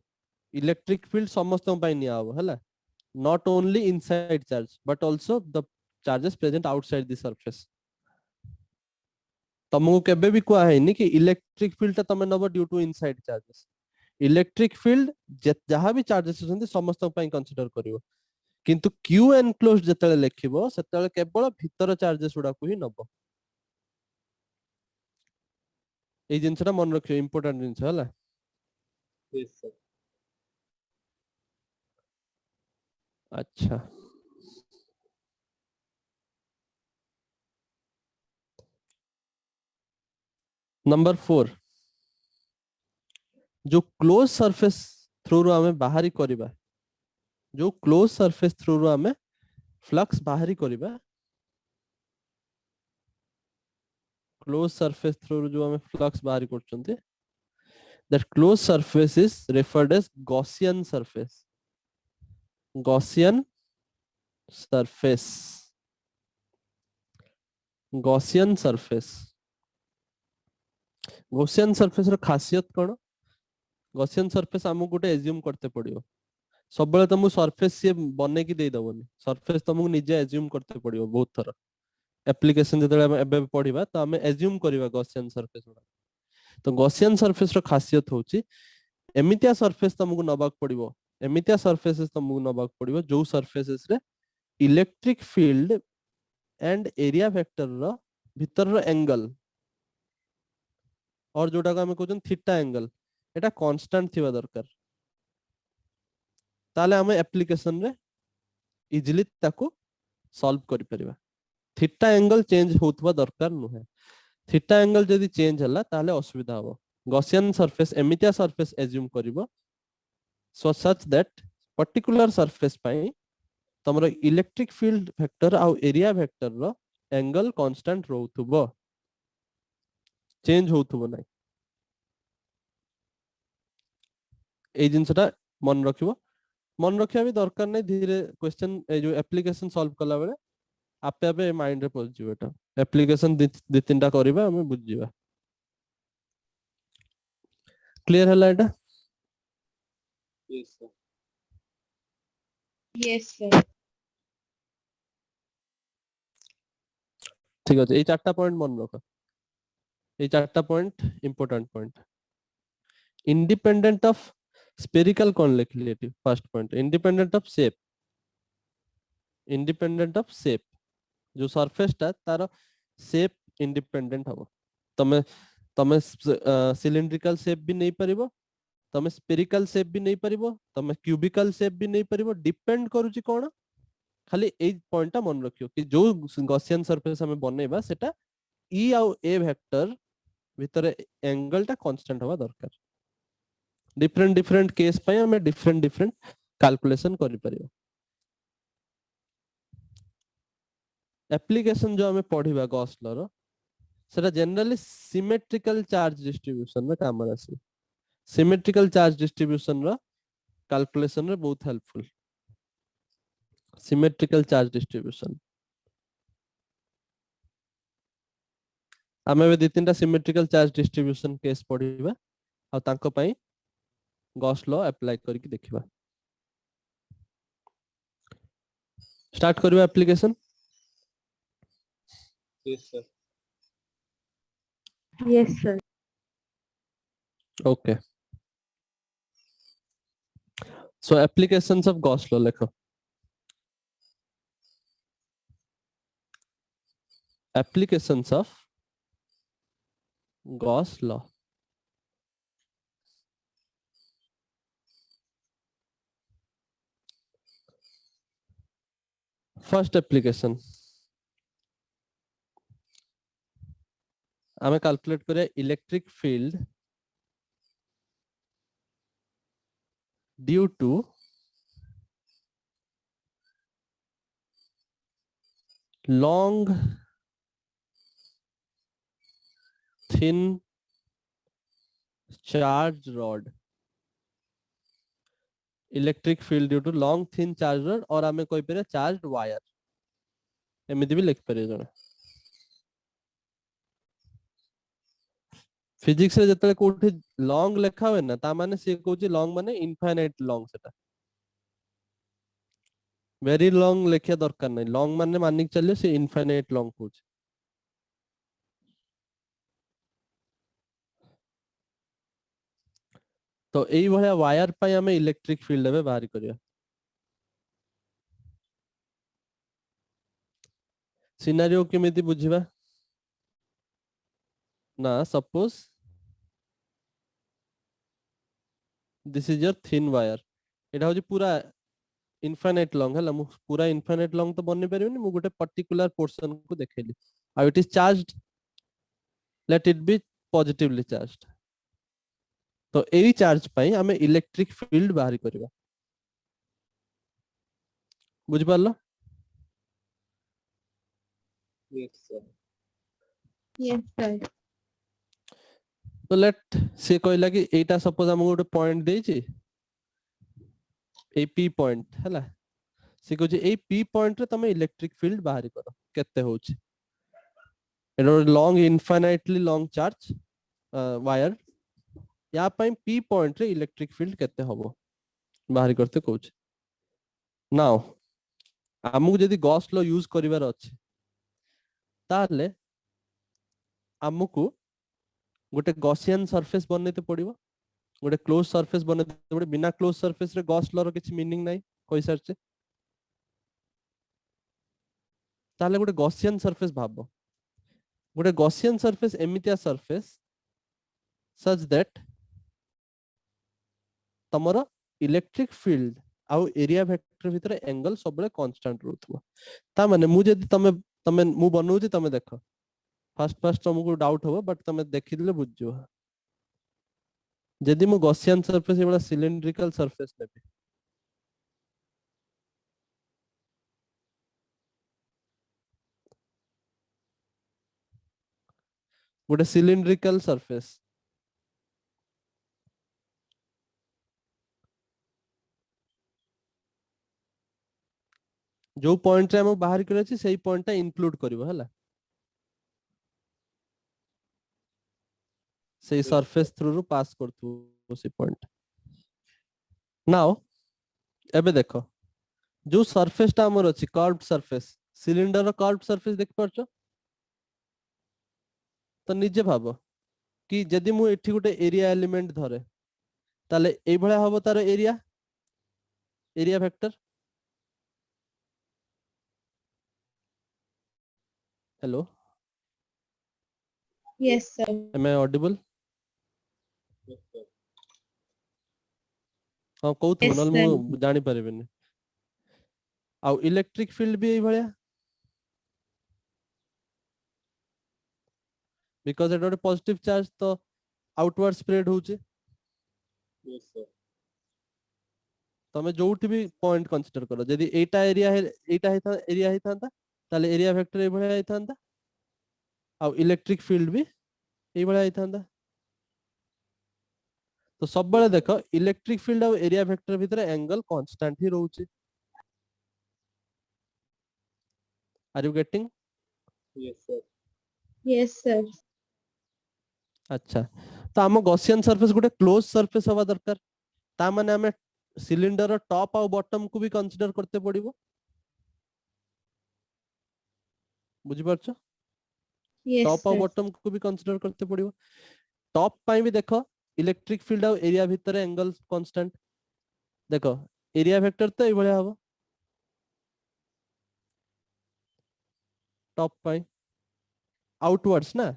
इलेक्ट्रिक फील्ड समस्त पई निया हो हला not only inside charge but also the charges present outside the surface तुमको केबे भी कुआ है नि कि इलेक्ट्रिक फील्ड ता तमे नबो due to inside charges electric field जहां भी चार्जेस अछन समस्त पई कंसीडर करिवो किंतु क्यू एनक्लोज्ड जतले लेखिबो सेतले केवल भीतर चार्जेस उडा को ही नबो ए जिंसटा मन रखियो इंपोर्टेंट जिंस हला Yes, sir. अच्छा नंबर 4 जो क्लोज सरफेस थ्रू रो हमें बाहरी करिबा जो क्लोज सरफेस थ्रू रो हमें फ्लक्स बाहरी करिबा क्लोज सरफेस थ्रू जो हमें फ्लक्स बाहरी करचंती that closed surface is referred as Gaussian surface Gaussian surface रो खासियत कोन Gaussian surface हमु गोटे एज्यूम करते पड़ियो सब बेले तुमको सरफेस से बने की दे दबोनी सरफेस तुमको निजे एज्यूम करते पड़ियो बहुत थरा एप्लीकेशन जतले हम एबे पढिबा त हम एज्यूम करिबा Gaussian surface तो Gaussian surface रो खासियत होची एमितिया सरफेस तुमको नबाक पड़िबो एमितिया सरफेसेस तुमको नबाक पड़िबो जो सरफेसेस रे electric field and area vector रो भीतर रो एंगल और जोटा को हम कहउछन थीटा एंगल एटा कांस्टेंट थिबा दरकार ताले हम एप्लीकेशन रे इजीली ताको सॉल्व करि परिबा थीटा एंगल चेंज होतबा दरकार नुहे थीटा एंगल जदी चेंज हला ताले असुविधा हो Gaussian surface एमितिया सरफेस एज्यूम करिवो so such that particular surface पई तमरो इलेक्ट्रिक फील्ड वेक्टर आ एरिया वेक्टर रो एंगल कांस्टेंट रहउथबो चेंज होउथबो नै ए जिंसटा मन रखिया भी दरकार नै धीरे क्वेश्चन ए जो एप्लीकेशन सॉल्व कला बेले आपे आपे माइंड रे पहुंच जिवो एटा एप्लीकेशन दि तीनटा करिबा हम बुझ जिबा क्लियर हला एटा Yes, sir. Yes, sir. ठीक আছে এই চারটা পয়েন্ট মনে রাখো এই চারটা point important point independent of spherical कोन लिखली एटी first point independent of shape जो सरफेस ता तार शेप इंडिपेंडेंट हबो तमे तमे सिलिंड्रिकल शेप भी नहीं परिबो तमे स्फेरिकल शेप भी नहीं परिबो तमे क्यूबिकल शेप भी नहीं परिबो डिपेंड करूची कोन खाली ए पॉइंट टा मन रखियो कि जो गॉसियन सरफेस हमें बनेबा सेटा ई आउ ए वेक्टर भितरे एंगल टा कांस्टेंट हवा दरकार डिफरेंट डिफरेंट केस पय हमें डिफरेंट डिफरेंट कैलकुलेशन करि परियो एप्लीकेशन जो हमें पढ़िबा गॉस लॉ रो सेटा जनरली सिमेट्रिकल चार्ज डिस्ट्रीब्यूशन में काम आसी सिमेट्रिकल चार्ज डिस्ट्रीब्यूशन रो कैलकुलेशन रे बहुत हेल्पफुल सिमेट्रिकल चार्ज डिस्ट्रीब्यूशन आमे दी तीनटा सिमेट्रिकल चार्ज डिस्ट्रीब्यूशन केस पढ़िबा आ तांको पई गॉस लॉ अप्लाई करके देखिबा स्टार्ट करबा application Yes, sir. Yes, sir. Okay so applications of Gauss law लिखो applications of Gauss law first application आमे कैलकुलेट करे electric field due to long thin charge rod electric field due to long thin charge rod और आमे कोई पे charge wire एमिति भी लिख परियो जण फिजिक्स रे जतले कोठी लॉन्ग लिखा होय ना ता माने से कहूची लॉन्ग माने इनफाइनाइट लॉन्ग सेटा वेरी लॉन्ग लिखिया दरकार नहीं लॉन्ग माने मानिक चलियो से इनफाइनाइट लॉन्ग कहूची तो एई भलिया वायर पय हमें इलेक्ट्रिक फील्ड में बाहर करिया सिनेरियो केमिति बुझिबा ना suppose this is your thin wire एटा होची पूरा इनफाइनाइट लॉन्ग हला मु पूरा इनफाइनाइट लॉन्ग तो बनि परिबनी मु गोटे पर्टिकुलर पोर्शन को देखेली आ it is charged let it be positively charged तो एई चार्ज पई हमें इलेक्ट्रिक फील्ड बाहर करबा बुझ पारलो Yes, sir. Yes, sir. तो लेट से कहला कि एटा सपोज हम गोटे पॉइंट देछि ए पी पॉइंट हला से कहै ए पी पॉइंट रे तमे इलेक्ट्रिक फील्ड बाहर करो केते होछि एटा long infinitely long charge wire या पई पी पॉइंट रे इलेक्ट्रिक फील्ड केते होबो बाहर करते कहउछि नाउ हमहु जदी गॉस लॉ यूज करिवार अछि ताले हमकु गोटे गॉसियन सरफेस बनेते पड़िबो गोटे क्लोज सरफेस बनेते पड़े बिना क्लोज सरफेस रे गॉस लॉ रो किछ मीनिंग नाही कहि सरचे ताले गोटे गॉसियन सरफेस भाबो गोटे गॉसियन सरफेस एमितिया सरफेस सच दैट तमरो इलेक्ट्रिक फील्ड आउ एरिया वेक्टर भितर एंगल सबले कांस्टेंट रहथबो ता माने मु जदी तमे तमे मु बनउछि तमे देखो फर्स्ट फर्स्ट तुमको डाउट होबो बट तमे देखिले बुझजो जदी मु गॉसियन सरफेस एबला सिलिंड्रिकल सरफेस नेबे गोटे सिलिंड्रिकल सरफेस जो पॉइंट रे हम बाहर करे अछि सेही पॉइंट ता इंक्लूड करबो हला सेही सरफेस थ्रू रु पास करतु से पॉइंट नाउ एबे देखो जो सरफेस ता हमर अछि कर्व्ड सरफेस सिलिंडर रो कर्व्ड सरफेस देख परछो तो निजे भाबो कि जदी मु एठी गोटे एरिया एलिमेंट धरे ताले एई भळा हबो तार area area vector hello Yes, sir. Am I audible Yes, sir. हां कहउथु Yes, नल sir. मु जानि परिबेनी आउ इलेक्ट्रिक फील्ड भी एई भलिया बिकॉज एटा पॉजिटिव चार्ज तो आउटवर्ड स्प्रेड होचे yes sir तमे जोउठी भी पॉइंट कंसीडर करो यदि एटा एरिया है एटा है एरिया है थांता ताले एरिया वेक्टर ए भलिया है थांता आउ इलेक्ट्रिक फील्ड भी ए भलिया है थांता तो सब बेले देखो इलेक्ट्रिक फील्ड और एरिया वेक्टर भीतर एंगल कांस्टेंट ही रहउची are you getting yes sir Yes, sir. अच्छा तो हम गॉसियन सरफेस गुटे क्लोज सरफेस हवा दरकार ता माने हमें सिलिंडर टॉप और बॉटम को भी कंसीडर करते पड़िबो बुझि परछो Yes, टॉप और sir. बॉटम को भी कंसीडर करते पड़िबो टॉप पाई भी देखो इलेक्ट्रिक फील्ड और एरिया भीतर एंगल कांस्टेंट देखो एरिया वेक्टर तो ए भलिया हबो टॉप पाई आउटवर्ड्स ना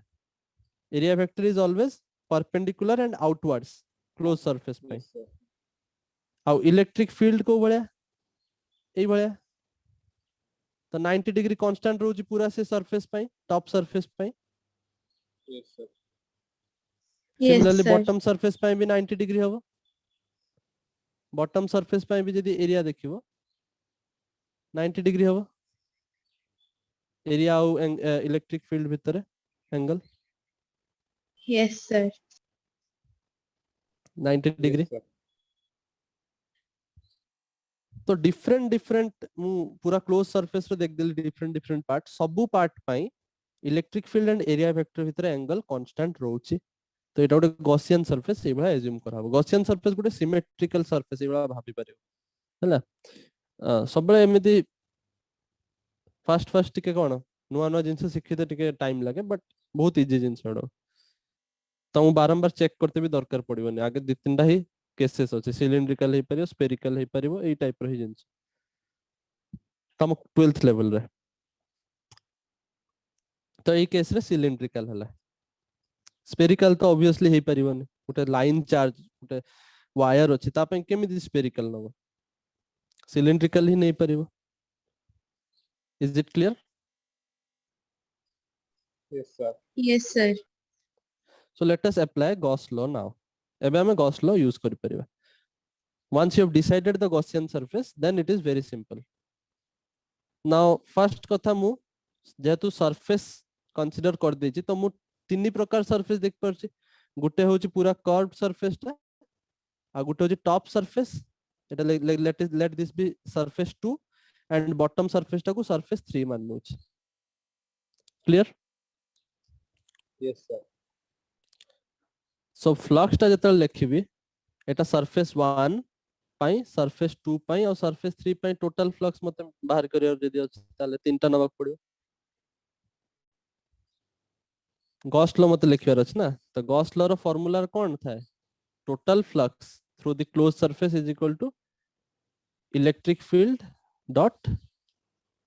area vector is always perpendicular and outwards close surface पाई yes sir आउ इलेक्ट्रिक फील्ड को भलिया ए भलिया तो 90 डिग्री कांस्टेंट रहउची पूरा से सरफेस पाई टॉप सरफेस पाई yes sir Yes, similarly sir. Bottom surface पाई भी 90 डिग्री हबो बॉटम सरफेस पाई भी यदि एरिया देखिबो 90 डिग्री हबो एरिया आउ इलेक्ट्रिक फील्ड भीतर angle Yes, sir. 90 degree yes sir तो डिफरेंट डिफरेंट मु पूरा क्लोज सरफेस रो देख देली डिफरेंट डिफरेंट पार्ट सबु पार्ट पाई electric field and area vector भीतर एंगल कांस्टेंट रहउची तो एटा गोटे गॉसियन सरफेस ए बडा एज्यूम कराबो गॉसियन सरफेस गोटे सिमेट्रिकल सरफेस ए बडा भाबी परियो हला सब बळे एमिति फास्ट फास्ट टिके कोन नुआ नुआ जिंस शिखिते टिके टाइम लागे बट बहुत इजी जिंस एडो तो बारंबार चेक करते भी दरकार पड़िबनी आगे दि तीनटा ही केसेस अछि सिलिंड्रिकल हे परियो स्फेरिकल हे परियो एई टाइप रो ही जिंस तम 12th लेवल रे तो एई केस रे सिलिंड्रिकल हला स्फेरिकल तो ऑब्वियसली हे परिबनी गोटे लाइन चार्ज गोटे वायर अछि ता पे केमिति स्फेरिकल नबो सिलिंड्रिकल ही नहीं परिबो is it clear yes sir Yes, sir. so let us apply Gauss law now एबे हमें Gauss law यूज करि परिबा once you have decided the Gaussian surface then it is very simple now first कथा मु जेतु surface consider कर देछि तो मु तीन प्रकार सरफेस देख परछि गुटे होछि पूरा कर्व्ड सरफेस टा आ गुटे होछि टॉप सरफेस एटा let this be surface 2 and bottom surface टा को सरफेस 3 माननु छी clear yes sir so flux टा जतल लिखिबी एटा सरफेस 1 पाई सरफेस 2 पाई और सरफेस 3 पाई टोटल फ्लक्स मते बाहर करियर जदी अछि ताले तीनटा नबक पड़ियो गॉस लॉ मते लिखियार अछि ना तो गॉस लॉ रो फार्मूला कोन थाए total flux through the close surface is equal to electric field dot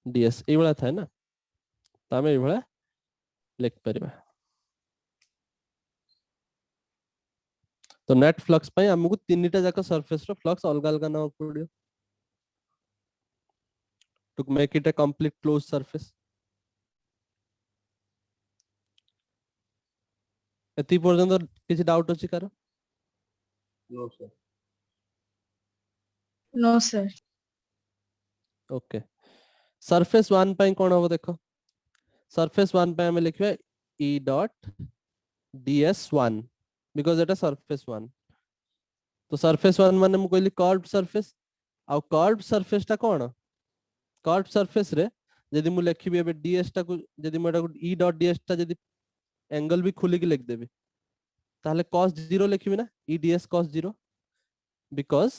ds ए वाला था ना तामे ए वाला लिख परिबा तो नेट फ्लक्स पाई हमकु तीनटा जाका सरफेस रो फ्लक्स अलग अलग ना पड़ियो to make it a complete close surface एति पर्यंत किछि डाउट अछि कार no sir No, sir. Okay surface 1 पाई कोन हो देखो सरफेस 1 पे हमें लिखबे E डॉट ds1 बिकॉज़ एटा सरफेस 1 तो सरफेस 1 माने मु कहली कर्व्ड सरफेस आ कर्व्ड सरफेस टा कोन कर्व्ड सरफेस रे यदि मु लिखबी एबे ds टा को यदि मु एटा E डॉट ds टा यदि एंगल भी खुली के लिख देबी ताहले cos 0 लिखबी ना E ds cos 0 because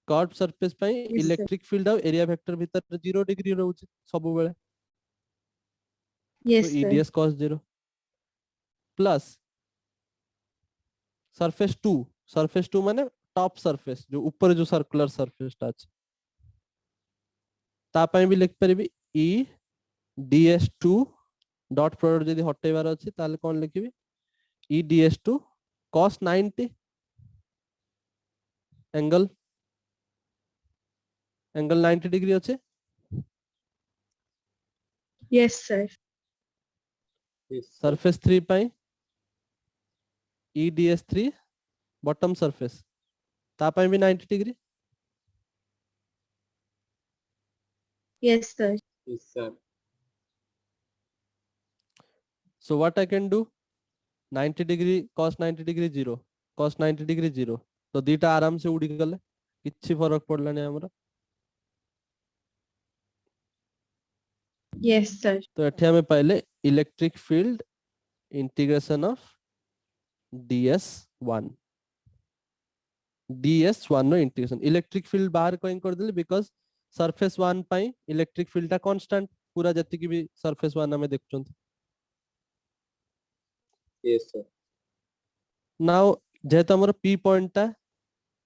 curved surface पई Yes, sir. इलेक्ट्रिक फील्ड और एरिया वेक्टर भीतर 0 डिग्री रहउची सब बेले Yes, तो sir. EDS cos 0 plus surface 2 माने टॉप सरफेस जो ऊपर जो सर्कुलर सरफेस टा अछि ता पई भी लिख परिबी E ds2 डॉट प्रोडक्ट यदि हटेबार अछि ताले कोन लिखिबी E ds2 cos 90 angle 90 degree अछि Yes, sir. Yes, sir. Surface 3 ପାଇଁ EDS3 bottom surface ତା ପାଇଁ ବି 90 degree. Yes, sir. Yes, sir. So what I can do, 90 degree cos 90 degree 0 cos 90 degree 0 तो दीटा आराम से उड़ी गले किछि फरक पड़लानी हमरा. Yes, sir. तो एठी हमें पहले electric field integration of DS1 DS1 नो इंटीग्रेशन इलेक्ट्रिक फील्ड बाहर कोइन कर देली बिकॉज़ सरफेस 1 पई इलेक्ट्रिक फील्ड ता कांस्टेंट पूरा जति की भी सरफेस 1 हमें देखछन. Yes, sir. नाउ जेत हमर P पॉइंट ता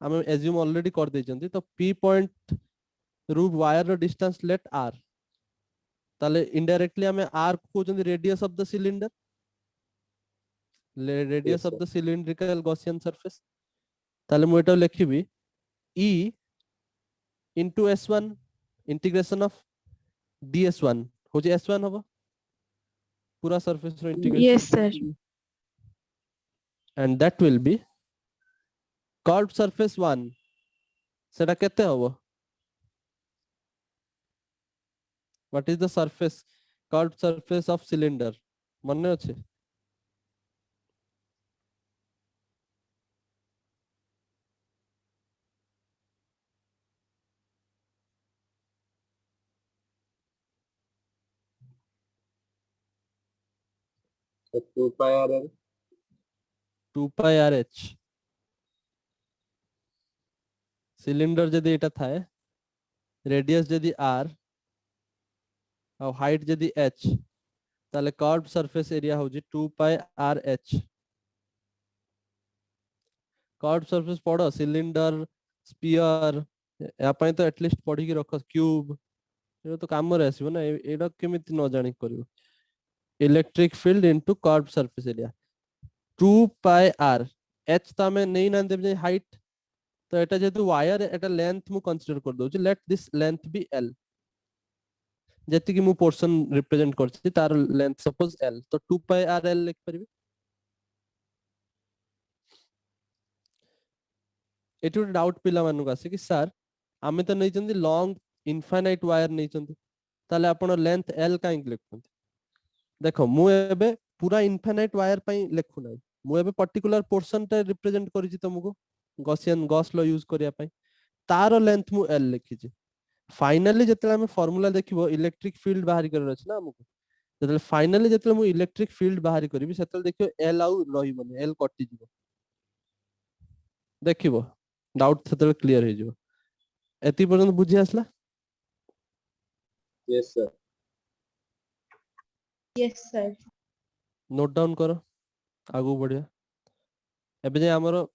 हमें एज्यूम ऑलरेडी कर देछंती तो P पॉइंट रु वायर रो डिस्टेंस लेट R ताले इनडायरेक्टली हमें R को कहउछंती radius of the cylinder radius Yes, of sir. The cylindrical Gaussian surface ताले मु एटा लिखिबी E into S1 integration of DS1 होची S1 हबो पूरा सरफेस रो integration. Yes, sir. and that will be curved surface 1 सेटा केते हबो. what is the surface curved surface of cylinder मन्ने अछि. So 2 pi RL. 2 pi RH cylinder जदी एटा थाए रेडियस जदी R और हाइट जदी H ताले कर्व्ड सरफेस एरिया होजी 2 pi RH. कर्व्ड सरफेस पड़ो सिलिंडर स्फीयर या पई तो एटलीस्ट पढ़ी की रख क्यूब ये तो काम रे आसीबो ना एडा केमिति न जानि करिवो. Electric field into curved surface area 2 pi R H ता में नहीं ना देब हाइट तो एटा जेतु वायर एटा लेंथ मु कंसीडर कर दउची let this length be L जति कि मु पोर्शन रिप्रेजेंट करछि तार लेंथ सपोज L तो 2 pi RL लिख परबी. एटु डाउट पिला मानु आसे कि सर आमे तो नै चंदी लॉन्ग इनफाइनाइट वायर नै चंदी ताले आपण लेंथ L काई लिखुंती. देखो मु एबे पूरा इनफाइनाइट वायर पई लिखु नै मु एबे पर्टिकुलर पोर्शन टा रिप्रेजेंट करिछि तुमको गॉसियन गॉस लॉ यूज करिया पई तार लेंथ मु L लिखिछि. फाइनली जतले हम फार्मूला देखिबो इलेक्ट्रिक फील्ड बाहर करर अछि ना हमको जतले फाइनली जतले मु इलेक्ट्रिक फील्ड बाहर करबी सेतले देखियो L आउ रहिबोनी L कटि जिवो देखिबो डाउट सेतले क्लियर हे जिवो. एति पर्यंत बुझी आसला. Yes, sir. Yes, sir. Note down करो आगु बढ़िया. एबे जे हमरो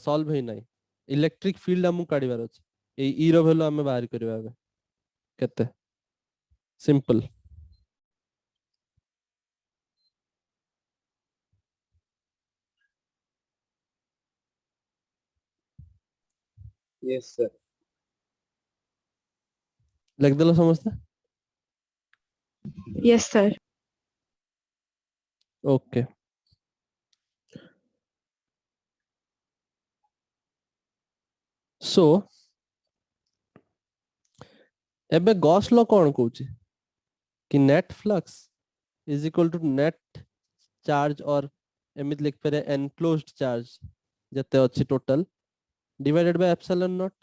सॉल्व हे नै इलेक्ट्रिक फील्ड हमु काढिबार अछि ए ई रो वैल्यू हमें बाहर करबा एबे केते सिंपल. Yes, sir. लिख देलो समझते. Yes, sir. ओके सो एबे गॉस लॉ कोन कहूची कि net flux is equal to net charge और एमित लिख पेरे एनक्लोज्ड चार्ज जते अछि total divided by epsilon naught.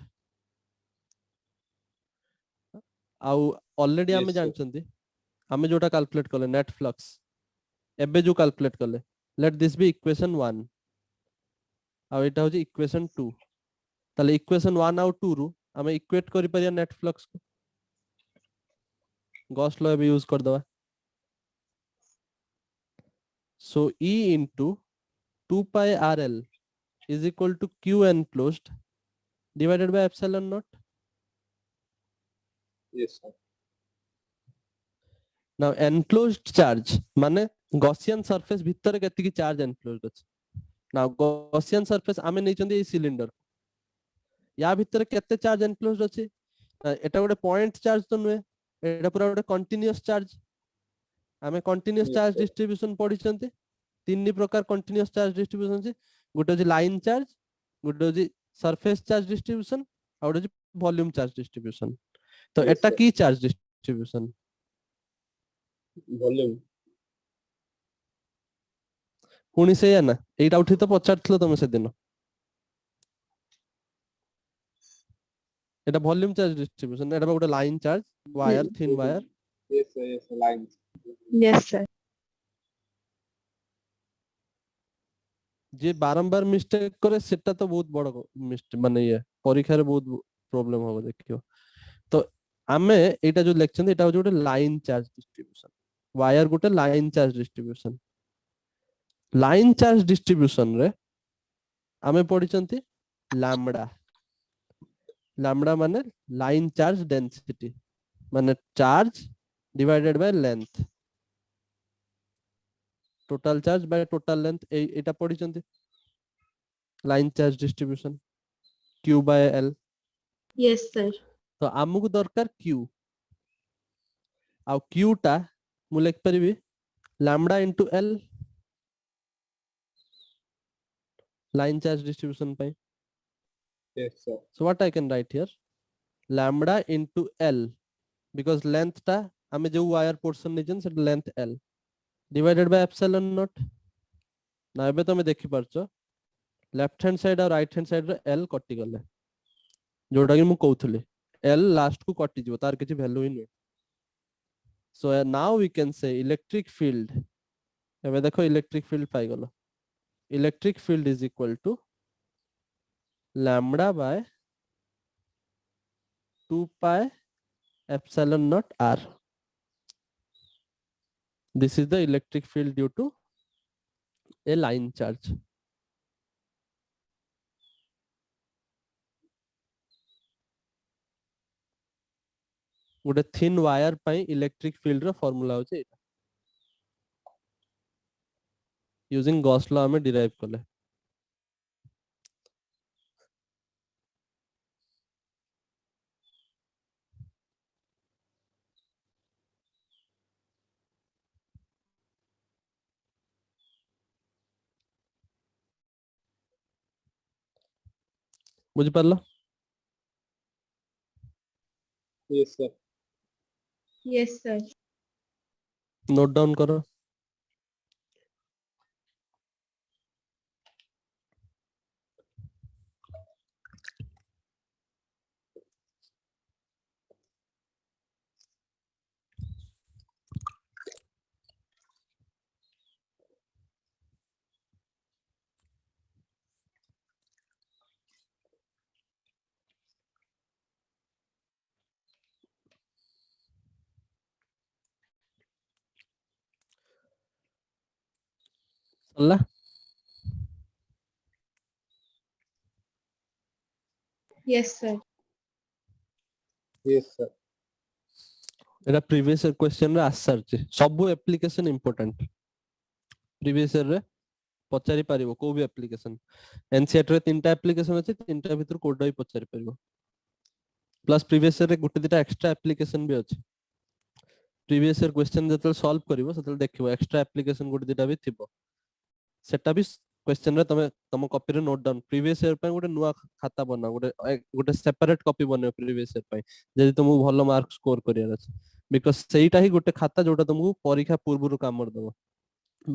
आउ ऑलरेडी Yes, हमें sir. जानछंती हमें जोटा कैलकुलेट करले नेट फ्लक्स एबे जो कैलकुलेट करले लेट दिस बी इक्वेशन 1 आ एटा होची इक्वेशन 2 ताले इक्वेशन 1 आउ 2 रु हमें इक्वेट करि परिया नेट फ्लक्स को गॉस लॉ भी यूज कर दवा. सो E into 2 pi RL is equal to Q enclosed divided by epsilon naught. Yes, sir. Now enclosed charge माने गॉसियन सरफेस भितर केति की चार्ज enclosed अछि. Now गॉसियन सरफेस आमे नै चंदी ए सिलिंडर या भितर केते चार्ज enclosed अछि एटा गोटे पॉइंट चार्ज तो नुए एटा पूरा गोटे कंटीन्यूअस चार्ज आमे continuous Yes, charge sir. Distribution पढिचंती तीन प्रकार कंटीन्यूअस चार्ज डिस्ट्रीब्यूशन अछि गोटे अछि लाइन चार्ज गोटे अछि सरफेस चार्ज डिस्ट्रीब्यूशन और गोटे अछि वॉल्यूम चार्ज डिस्ट्रीब्यूशन तो Yes, एटा sir. की चार्ज डिस्ट्रीब्यूशन Volume. पुणी से ना एटा उठी तो पचारथलो तमे से दिन एटा वॉल्यूम चार्ज डिस्ट्रीब्यूशन एटा गोटे line charge wire thin wire Yes, sir. Yes, sir. Lines. Yes, sir. जे बारंबार मिस्टेक करे सेटा तो बहुत बड़ मिस्टेक माने ये परीक्षा रे बहुत प्रॉब्लम हो देखियो तो आमे एटा जो लेक्चर एटा गोटे लाइन चार्ज डिस्ट्रीब्यूशन वायर गोटे line charge distribution line charge distribution रे आमे पढिचंती लैम्बडा लैम्बडा माने लाइन चार्ज डेंसिटी माने charge divided by length total charge by total length एटा पढिचंती line charge distribution Q by L Yes, sir. तो आमको दरकार Q आ Q टा मु लिख परिबी lambda into L line charge distribution पाई Yes, sir. so what I can write here lambda into L because length टा हमें जो wire portion nasion set length L divided by epsilon naught ना एबे तमे देखि परछो लेफ्ट हैंड साइड और right hand side रे L कटि गले जोटा कि मु कहउथले L लास्ट को कटि जिवो तार किछि वैल्यू ही नै so now we can say electric field एबे देखो इलेक्ट्रिक फील्ड पाई गलो electric field is equal to lambda by 2 pi epsilon naught r this is the electric field due to a line charge गोटे thin wire पई electric field रो formula होचे एटा using Gauss law हमें derive करले बुझि परलो Yes, sir. Yes, sir. Note down करो सरला Yes, sir. Yes, sir. एटा previous question रे answer छै सब एप्लीकेशन इंपोर्टेंट प्रीवियस रे पचारि पारिबो को भी एप्लीकेशन एनसीईआरटी रे तीनटा एप्लीकेशन अछि तीनटा भीतर कोडा ही पचारि पारिबो प्लस प्रीवियस रे गुटे दिटा एक्स्ट्रा एप्लीकेशन भी अछि प्रीवियस ईयर क्वेश्चन जतल सॉल्व करिवो सतल देखिवो एक्स्ट्रा एप्लीकेशन गुटे दिटा भी थिबो सेटा भी क्वेश्चन रे तमे तम कॉपी रे नोट डाउन प्रीवियस ईयर पे गुटे नुवा खाता बना गुटे सेपरेट कॉपी बने प्रीवियस ईयर पे जदि तुमको भलो मार्क स्कोर करियार अछि बिकॉज़ सेईटा ही गुटे खाता जोटा तुमको परीक्षा पूर्व काम दबो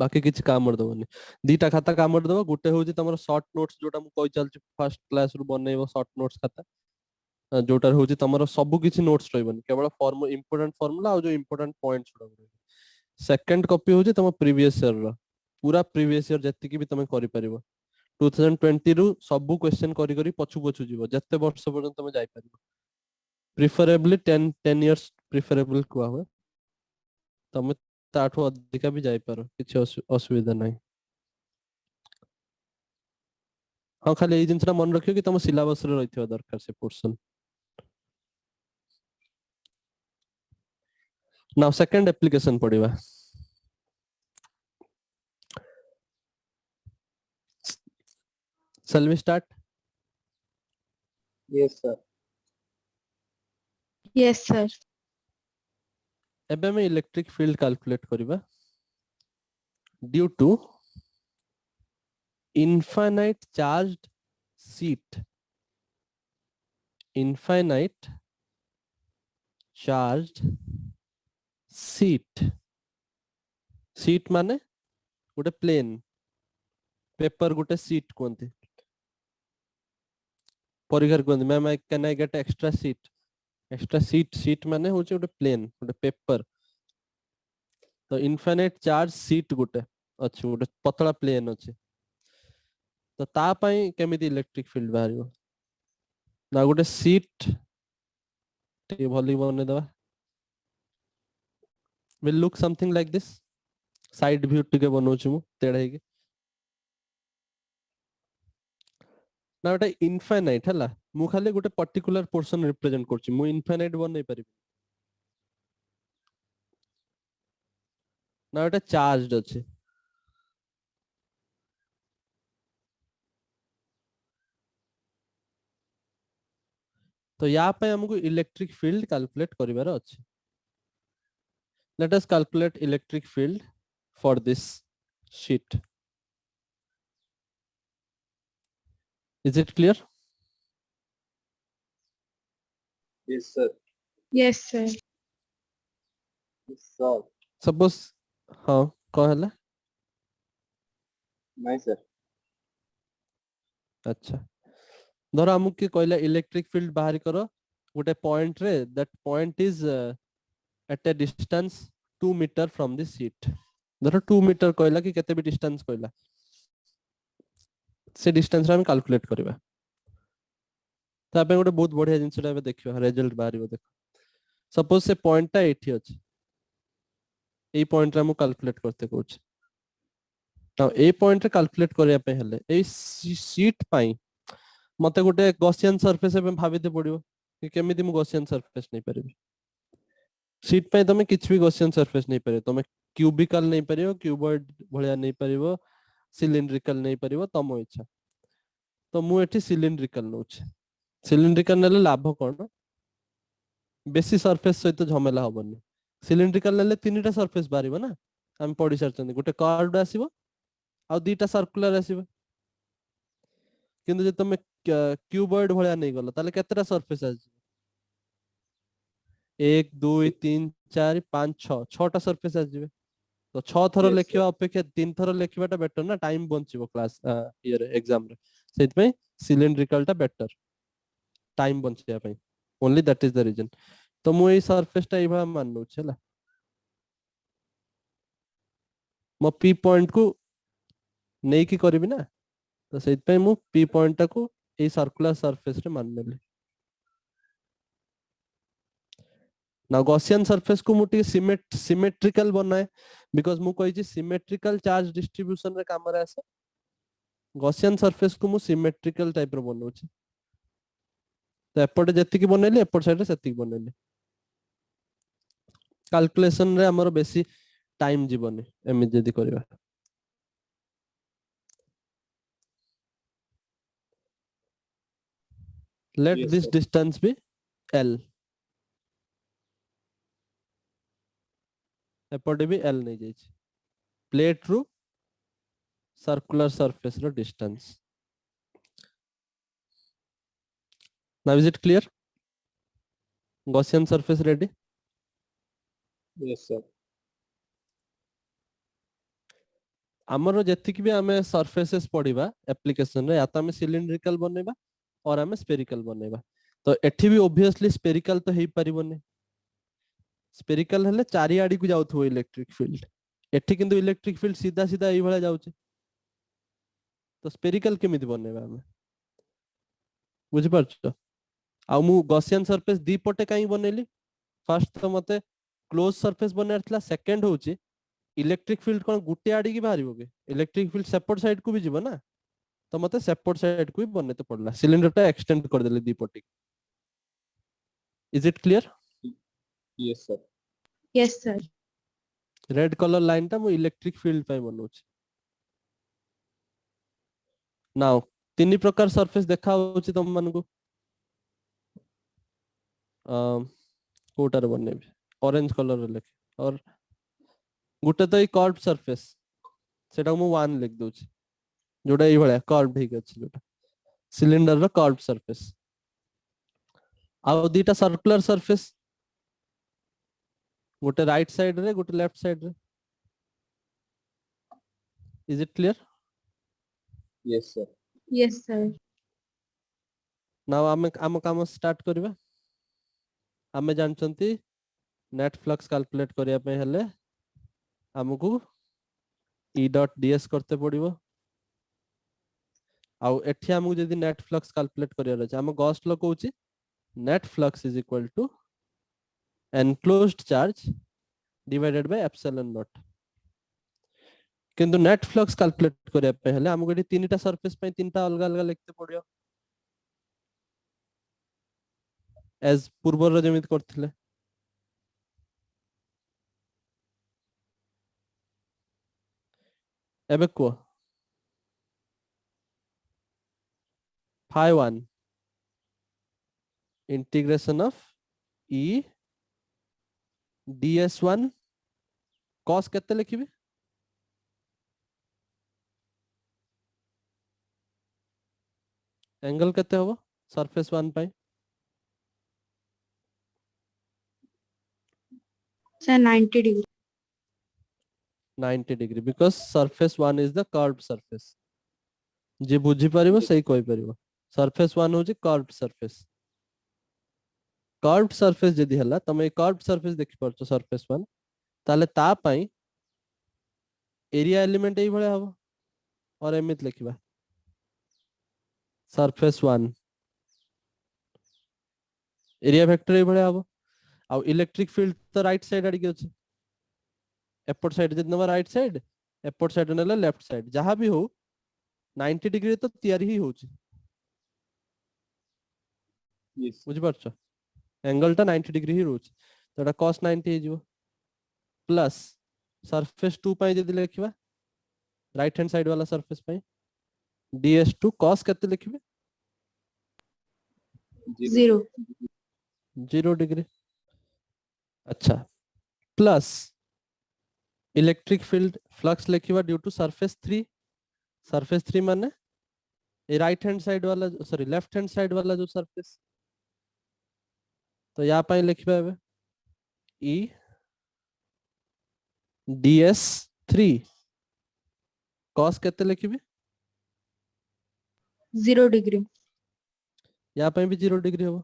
बाकी किछि काम दबोनी दीटा खाता काम दबो गुटे होजी तमरो शॉर्ट नोट्स जोटा मु कहि चलछि फर्स्ट क्लास रु बनेइबो शॉर्ट नोट्स खाता जोटार होची तमरो सब किछि नोट्स रहबनी केवल फॉर्म इंपोर्टेंट फार्मूला और जो इंपोर्टेंट पॉइंट्स सेकंड कॉपी होची तम प्रीवियस ईयर रो पूरा प्रीवियस ईयर जत्ति की भी तमे करि परिबो 2020 रु सब क्वेश्चन करी करी पछु पछु जीवो जत्ते वर्ष पर्यंत तमे जाई परिबो प्रिफरेबली 10 इयर्स प्रिफरेबल कुआ हुए तमे ताठो अधिका भी जाई पारो किछि असुविधा नाही हां खाली ए जिंसरा मन रखियो कि तम सिलेबस रे रहिथियो दरकार से पोर्शन नाउ सेकंड एप्लीकेशन पढ़िबा shall we start Yes, sir. Yes, sir. एबे हम इलेक्ट्रिक फील्ड कैलकुलेट करबा due to infinite charged sheet infinite charged sheet माने गोटे प्लेन पेपर गोटे शीट कोनते परिघर कोनते ma'am I can I get extra sheet माने होचे गोटे प्लेन गोटे पेपर तो इनफाइनाइट चार्ज शीट गोटे अछि गोटे पतला प्लेन अछि तो ता पई केमिति इलेक्ट्रिक फील्ड बाहरियो ना गोटे शीट टे भली बने दवा will look something like this side view टिके बनौछु मु तेढ़े के ना एटा इनफाइनाइट हला मु खाली गोटे पर्टिकुलर पोर्शन रिप्रेजेंट करछि मु इनफाइनाइट बनै पारि ना एटा चार्जड अछि तो या पे हमको इलेक्ट्रिक फील्ड कैलकुलेट करिवार अछि let us calculate electric field for this sheet is it clear Yes, sir. Yes, sir. Yes, sir. suppose हाँ कह हला नहीं sir. अच्छा धर हमको के कहला इलेक्ट्रिक फील्ड बाहर करो गोटे पॉइंट रे that point is at a distance 2 meter from the sheet धर 2 meter कहला कि केते भी डिस्टेंस कहला से डिस्टेंस रे हम कैलकुलेट करबा ता पे गोटे बहुत बढ़िया जिंसटा एबे देखियो रिजल्ट बाहरियो देखो सपोज से पॉइंट ता एठी अछि ए पॉइंट रे हम कैलकुलेट करते कहूछ तो ए पॉइंट रे कैलकुलेट करिया पे हेले ए शीट पई मते गोटे गॉसियन सरफेस पे भाबिते पड़ियो कि केमिति मु गॉसियन सरफेस नै परिबी शीट पे तमे किछ भी गॉसियन सरफेस नै परियो तमे क्यूबिकल नै परियो क्यूबॉइड भलिया नै परियो सिलिंड्रिकल नै परियो तमो इच्छा तो मु एठी सिलिंड्रिकल नउछ सिलिंड्रिकल नेले लाभ कोन बेसी सरफेस सहित झमेला होबनी सिलिंड्रिकल नेले तीनटा सरफेस बारिबो ना हम पढि सरचंदी गोटे कर्व्ड आसीबो आ दुईटा सर्कुलर आसीबो किंतु जे तमे क्यूबॉइड भलिया नै गलो ताले केतेटा सरफेस आसी 1 2 3 4 5 6 6टा सरफेस आसीबे तो 6 थरो Yes, लेखिबा अपेक्षा 3 थरो लेखिबाटा बेटर ना टाइम बंचिबो क्लास ईयर एग्जाम रे सेत पे सिलिंड्रिकल टा बेटर टाइम बंचिया पे only that is the reason तो मु ए सरफेस टा इभा माननु छला मो पी पॉइंट को नै की करबी ना तो सेत पे मु पी पॉइंट टा को ए सर्कुलर सरफेस रे मान नेली ना गॉसियन सरफेस को मुटी सिमेट्रिकल बनाए बिकॉज़ मु कहि छी सिमेट्रिकल चार्ज डिस्ट्रीब्यूशन रे काम रे आसे गॉसियन सरफेस को मु सिमेट्रिकल टाइप रो बनउ छी तो एपटे जति की बनेली एपट साइड रे सेति की बनेली कैलकुलेशन रे हमर बेसी टाइम जीवनी एमि जदी करबा let Yes, this sir. distance be L एपटे भी L नै जाई छी प्लेट रू सर्कुलर सरफेस रो distance now is it clear Gaussian surface ready Yes, sir. हमरो जति भी हमें सरफेसेस पढिबा एप्लीकेशन रे या त हमें सिलिंड्रिकल बनेबा और हमें स्फेरिकल बनेबा तो एठी भी ऑब्वियसली स्फेरिकल तो हेई परिबोनी स्फेरिकल हेले चारि आडी को जाउथो इलेक्ट्रिक फील्ड एठी किंतु इलेक्ट्रिक फील्ड सीधा सीधा एई भला जाउचे तो स्फेरिकल केमिति बनेबा हमें बुझि परछो आ मु गॉसियन सरफेस दी पटे काई बनेली फर्स्ट तो मते क्लोज सरफेस बनेर थला सेकंड होची इलेक्ट्रिक फील्ड कोन गुटे आडी की बाहरिबो के इलेक्ट्रिक फील्ड सेपट साइड को भी जीवो ना तो मते सेपट साइड को भी बनेते पड़ला सिलेंडर टा एक्सटेंड कर देले दी पटी is it clear Yes, sir. Yes, sir. Red colour line टा मु इलेक्ट्रिक फील्ड पे बनौछि नाउ तीन प्रकार सरफेस देखा होछि तुम मन को कोटार बनेबी ऑरेंज कलर रे लेख और गुटे तो कर्व सरफेस सेटा मु 1 लिख दोची जोटा एई भलिया कर्व ठीक अछि जोटा सिलिंडर रो कर्व सरफेस आ दीटा सर्कुलर सरफेस गोटे राइट साइड रे गोटे लेफ्ट साइड रे is it clear Yes, sir. Yes, sir. Now आम काम स्टार्ट करबा आमे जानचंती नेट फ्लक्स कैलकुलेट करिया पे हेले हमकु E डॉट ds करते पड़िबो आउ एठी हमकु जदी नेट फ्लक्स कैलकुलेट करिया रहछ हम गॉस लॉ कहूची net flux is equal to enclosed charge divided by epsilon naught किंतु नेट फ्लक्स कैलकुलेट करिया पे हेले हमकु एठी तीनटा सरफेस पे तीनटा अलग अलग लिखते पड़ियो एज पूर्वर जमित करथिले एबे को phi 1 integration of E ds1 cos केते लिखिबे एंगल केते होबो surface 1 pi Sir, 90 degree. 90 degree because surface 1 is the curved surface जे बुझी परिबो सही कोइ परिबो surface 1 होची curved surface जदी हला तमे curved surface देखि परछो surface 1 ताले ता पई एरिया एलिमेंट एई भले हबो और एमित लिखिबा surface 1 एरिया वेक्टर एई भले हबो आ इलेक्ट्रिक फील्ड तो राइट साइड आडी के अछि एपोर्ट साइड जदी नवा राइट साइड एपोर्ट साइड नेला लेफ्ट साइड जहां भी हो 90 डिग्री तो तयारी ही होची Yes. बुझि परछो एंगल टा 90 डिग्री ही रोच तो एटा cos 90 हे जिवो प्लस सरफेस 2 पई जदी लिखिबा राइट हैंड साइड वाला सरफेस पई ds2 cos केते लिखिबे 0. 0 डिग्री अच्छा प्लस इलेक्ट्रिक फील्ड फ्लक्स लिखिबा ड्यू टू सरफेस 3 माने ए राइट हैंड साइड वाला सॉरी लेफ्ट हैंड साइड वाला जो सरफेस तो यहाँ पे लिखबे एबे E ds3 cos केते लिखिबे 0 degree. यहाँ पे भी 0 डिग्री होबो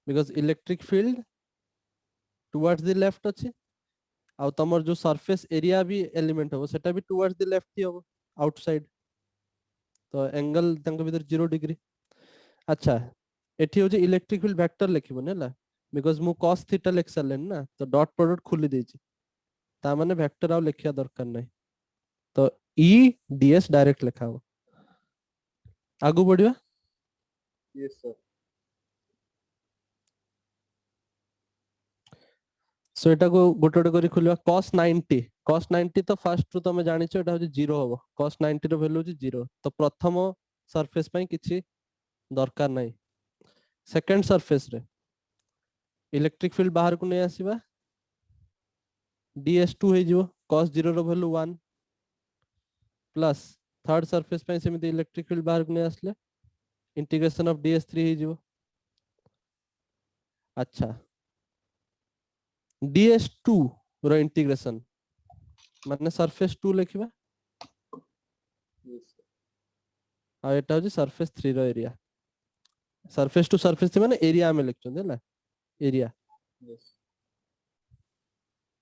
because electric field towards the left अछि आ तमर जो सरफेस एरिया भी एलिमेंट होबो सेटा भी टुवर्ड्स द लेफ्ट ही होबो आउटसाइड तो एंगल तंक भीतर 0 डिग्री अच्छा एठी हो जे इलेक्ट्रिक फील्ड वेक्टर लिखिबो नेला बिकॉज़ मु cos थीटा लिख सलेन ना तो डॉट प्रोडक्ट खुली देछि ता माने वेक्टर आउ लिखिया दरकार नै तो E ds डायरेक्ट लिखा हो आगु बढ़िया Yes, sir. सो एटा को गोटे गोटे करी खुलवा cos 90 तो फर्स्ट टू तमे जानि छ एटा हो 0 होबो cos 90 रो वैल्यू हो 0 तो प्रथम सरफेस पई किछि दरकार नै सेकंड सरफेस रे इलेक्ट्रिक फील्ड बाहर को नै आसीबा ds2 हे जिवो cos 0 रो वैल्यू 1 प्लस थर्ड सरफेस पई सेमिति इलेक्ट्रिक फील्ड बाहर को नै आसले इंटीग्रेशन ऑफ ds3 हे जिवो अच्छा ds2 रो इंटीग्रेशन माने सरफेस 2 लिखिबा Yes, sir. आ एटा हो सरफेस 3 रो एरिया सरफेस टू सरफेस 3 माने एरिया में लिखछन देला एरिया Yes.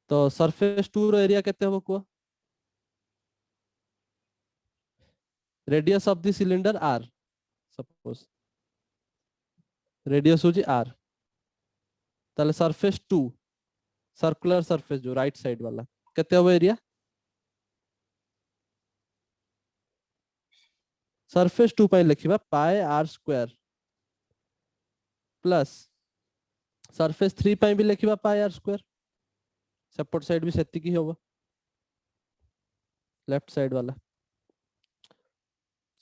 तो सरफेस 2 रो एरिया केते होबो को radius of the cylinder r suppose radius हो r ताले सरफेस 2 सर्कुलर सरफेस जो राइट साइड वाला केते होबो एरिया सरफेस 2 पई लिखिबा pi r square plus surface 3 पई भी लिखिबा pi r square support side भी सेति की होबो लेफ्ट साइड वाला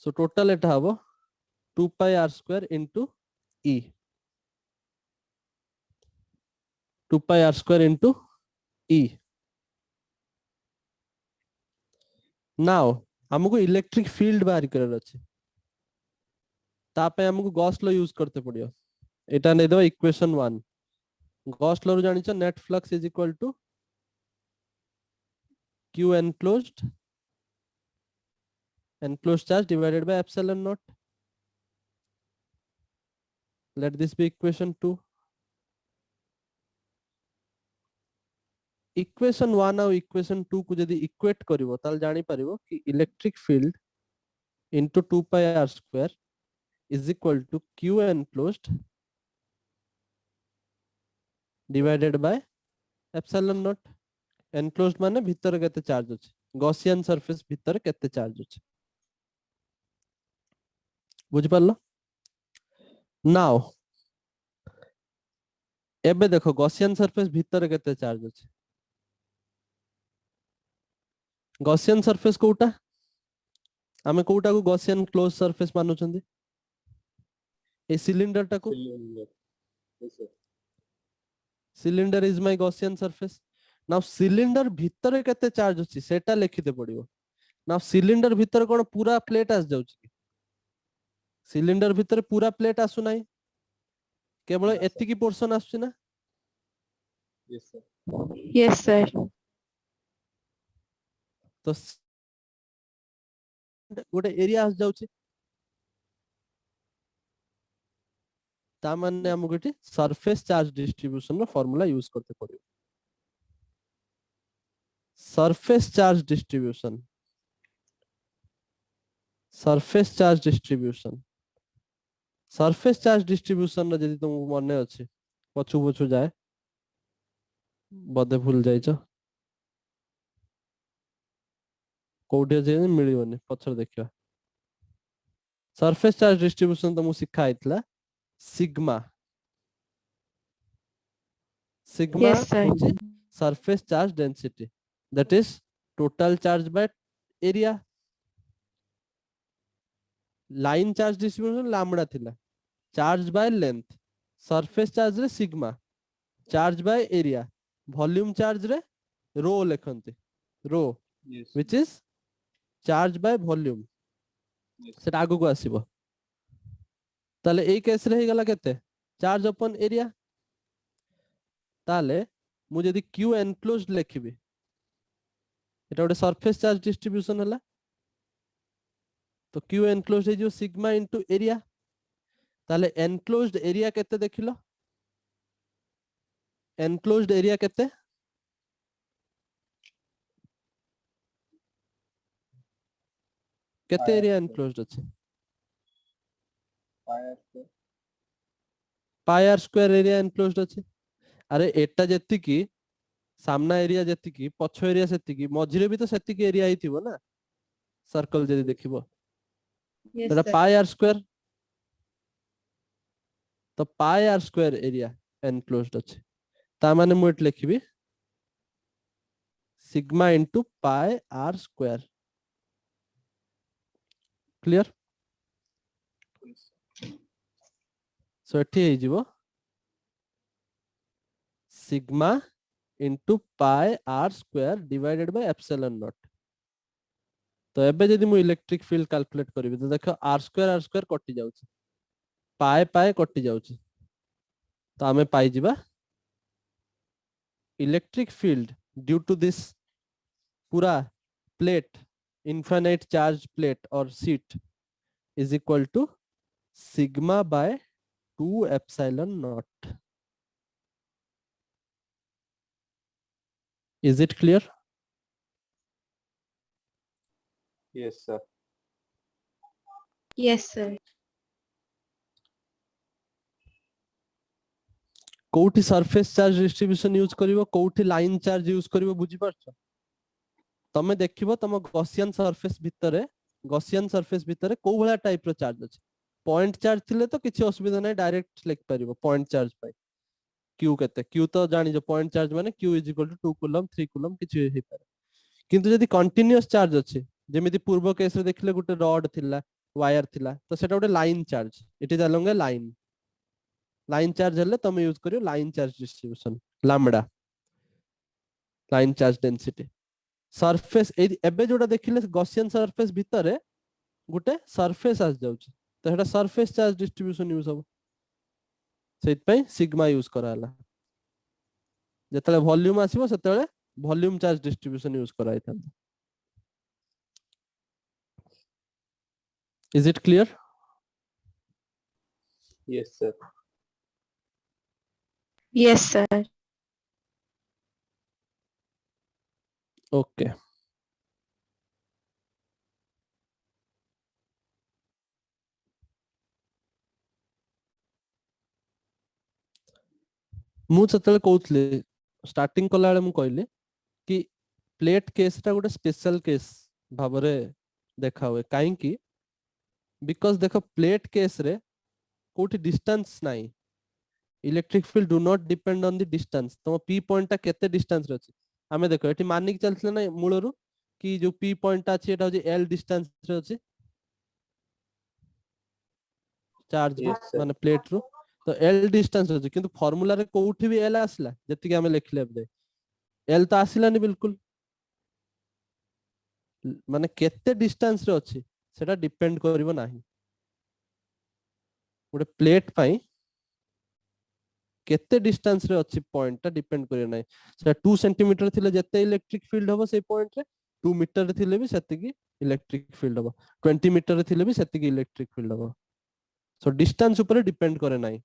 सो टोटल एटा हबो 2 पाई r स्क्वायर इनटू E 2 पाई r square into E. Now हमको इलेक्ट्रिक फील्ड बाहर करार अछि तापे हमको गॉस लॉ यूज करते पड़ियो एटा नै दो इक्वेशन 1 गॉस लॉ रो जानि छ net flux is equal to q enclosed charge divided by epsilon naught. Let this be equation 2. Equation 1 और इक्वेशन 2 को यदि इक्वेट करिवो ताल जानि परिवो कि electric field into 2 pi r square is equal to q enclosed divided by epsilon naught. Enclosed माने भीतर केते charge अछि गॉसियन सरफेस भीतर केते चार्ज अछि बुझ पारलो नाउ एबे देखो गॉसियन सरफेस भीतर केते चार्ज अछि गॉसियन सरफेस कोटा आमे कोटा को गॉसियन क्लोज सरफेस मानु छंदी ए सिलिंडर टा को Cylinder. Yes, sir. Cylinder is my Gaussian surface now cylinder भीतर केते चार्ज अछि सेटा लिखिते पड़ियो नाउ सिलिंडर भीतर कोन पूरा प्लेट आस जाउछि सिलिंडर भीतर पूरा प्लेट आसु नाही केवल ना, sir. एतिकी पोर्शन आसु ना Yes, sir. Yes, sir. तो गोटे एरिया आस जाउछि ता माने हमको एटी सरफेस चार्ज डिस्ट्रीब्यूशन रो फार्मूला यूज करते पड़ियो surface charge distribution surface charge distribution surface charge distribution रो जदि तुम मने अछि पछु पछु जाए बदे भूल जाइछ कोठे जे मिलियोनी पछर देखियो सरफेस चार्ज डिस्ट्रीब्यूशन तो मु सिखा आइतला सिग्मा सिग्मा Yes, sir. होची surface charge density that is total charge by area line charge distribution lambda थिला charge by length surface charge रे sigma charge by area volume charge रे rho लेखंती rho Yes. Which is charge by volume Yes. सेटा आगु को आसीबो ताले ए case रे गला केते चार्ज अपन एरिया ताले मु जदी q enclosed लिखिबी एटा ओटे सरफेस चार्ज डिस्ट्रीब्यूशन हला तो q enclosed है जो सिग्मा इनटू एरिया ताले enclosed एरिया केते देखिलो enclosed एरिया केते केते Pi r area square. enclosed अछि Pi r square. Pi r square area enclosed अछि अरे एटा जेति की सामना एरिया जेति की पछ एरिया सेति की मझिरे भी तो सेति की एरिया हिथिबो ना सर्कल जदी देखिबो Yes, एटा sir. पाई आर स्क्वायर तो pi r square area enclosed अछि ता माने मु एट लिखिबी sigma into pi r square clear Yes. So एठी हे जिवो sigma into pi r square divided by epsilon naught तो एबे जदी मु इलेक्ट्रिक फील्ड कैलकुलेट करबी तो देखो आर स्क्वायर कटि जाउछि पाई पाई कटि जाउछि तो हमें पाई जिबा electric field due to this पूरा प्लेट इनफाइनाइट चार्ज प्लेट और sheet is equal to sigma by 2 epsilon naught is it clear Yes, sir. Yes, sir. कोठी सरफेस चार्ज डिस्ट्रीब्यूशन यूज करिवो कोठी लाइन चार्ज यूज करिवो बुझी पारछ तमे देखिबो तम Gaussian surface भितरे को भला टाइप रो चार्ज अछि पॉइंट चार्ज थिले तो किछि असुविधा नै डायरेक्ट लिख परिबो पॉइंट चार्ज पाई q केते q तो जानि जो पॉइंट चार्ज माने q is equal to 2 coulomb 3 coulomb किछि हे पारे किंतु यदि कंटीन्यूअस चार्ज अछि जेमिति पूर्व केस रे देखले गुटे रॉड थिला वायर थिला तो सेटा गुटे line charge it is along A line charge हले तमे यूज करियो line charge distribution lambda line charge density surface एबे जोटा देखिले गॉसियन सरफेस भितरे गुटे सरफेस आस जाउची तो हेटा सरफेस चार्ज डिस्ट्रीब्यूशन यूज हो सेत पई सिग्मा यूज कराला जेतले वॉल्यूम आसीबो सेतले वॉल्यूम चार्ज डिस्ट्रीब्यूशन यूज कराई था is it clear Yes, sir. Yes, sir. Okay मु सेतले कहउतले स्टार्टिंग कला बेले मु कहली कि प्लेट केस टा गोटे स्पेशल केस भाबरे देखा हुए काहे कि बिकॉज देखो प्लेट केस रे कोठी डिस्टेंस नाही electric field do not depend on the distance तो पी पॉइंट टा केते डिस्टेंस रे अछि हमें देखो एठी मानिक चलथले ना मूलरू कि जो पी पॉइंट टा अछि एटा होची एल डिस्टेंस रे अछि चार्ज Yes, sir. माने प्लेट रो तो एल डिस्टेंस अछि किंतु फार्मूला रे कोठी भी एल आसला जति कि हमें लिखले बे एल तो आसिलानी बिल्कुल माने केते डिस्टेंस रे अछि सेटा डिपेंड करिवो नाही गोटे प्लेट पाई केते डिस्टेंस रे अछि पॉइंट ता डिपेंड करियो नाही सेटा 2 सेंटीमीटर थिले जते इलेक्ट्रिक फील्ड होबो से पॉइंट रे 2 मीटर रे थिले भी सेतिकी इलेक्ट्रिक फील्ड होबो 20 मीटर रे थिले भी सेतिकी इलेक्ट्रिक फील्ड होबो सो डिस्टेंस ऊपर डिपेंड करे नाही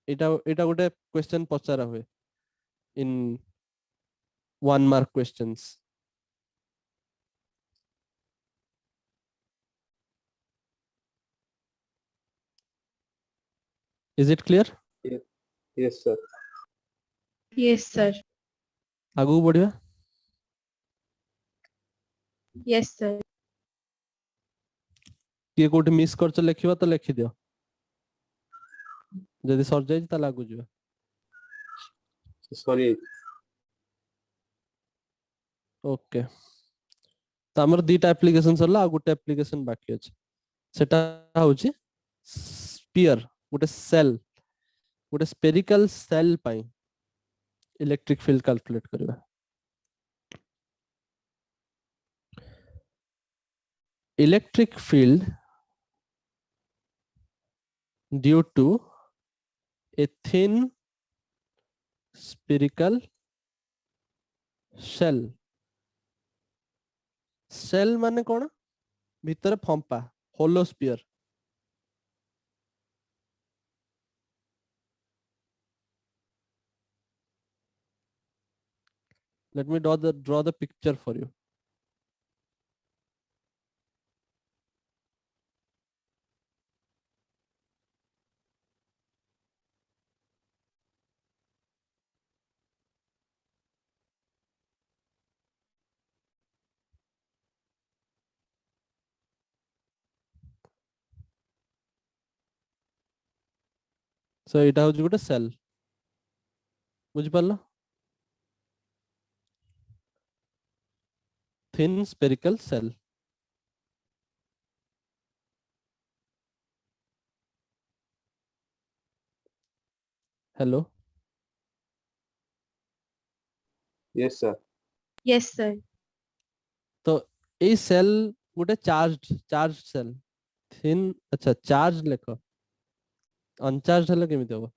एटा गोटे क्वेश्चन पचारा हुए इन 1 mark questions is it clear Yes, sir. Yes, sir. आगु बढ़िया Yes, sir. किए कोठी मिस करछ लिखिबा तो लिखि दियो जदि सर जाय ता लागु जिवो Sorry. ओके तो हमर दीटा एप्लीकेशन सरला आ गुटे एप्लीकेशन बाकी अछि सेटा होची स्फीयर गुटे सेल गुटे स्फेरिकल सेल पाई इलेक्ट्रिक फील्ड कैलकुलेट करबा electric field due to a thin spherical shell shell माने कोन भितर फंपा hollow sphere let me draw the picture for you so एटा होची गोटे सेल बुझि पारलो thin spherical cell hello Yes, sir. Yes, sir. तो ए सेल गोटे चार्ज सेल थिन अच्छा चार्ज लेखो अनचार्ज हले केमिति होबो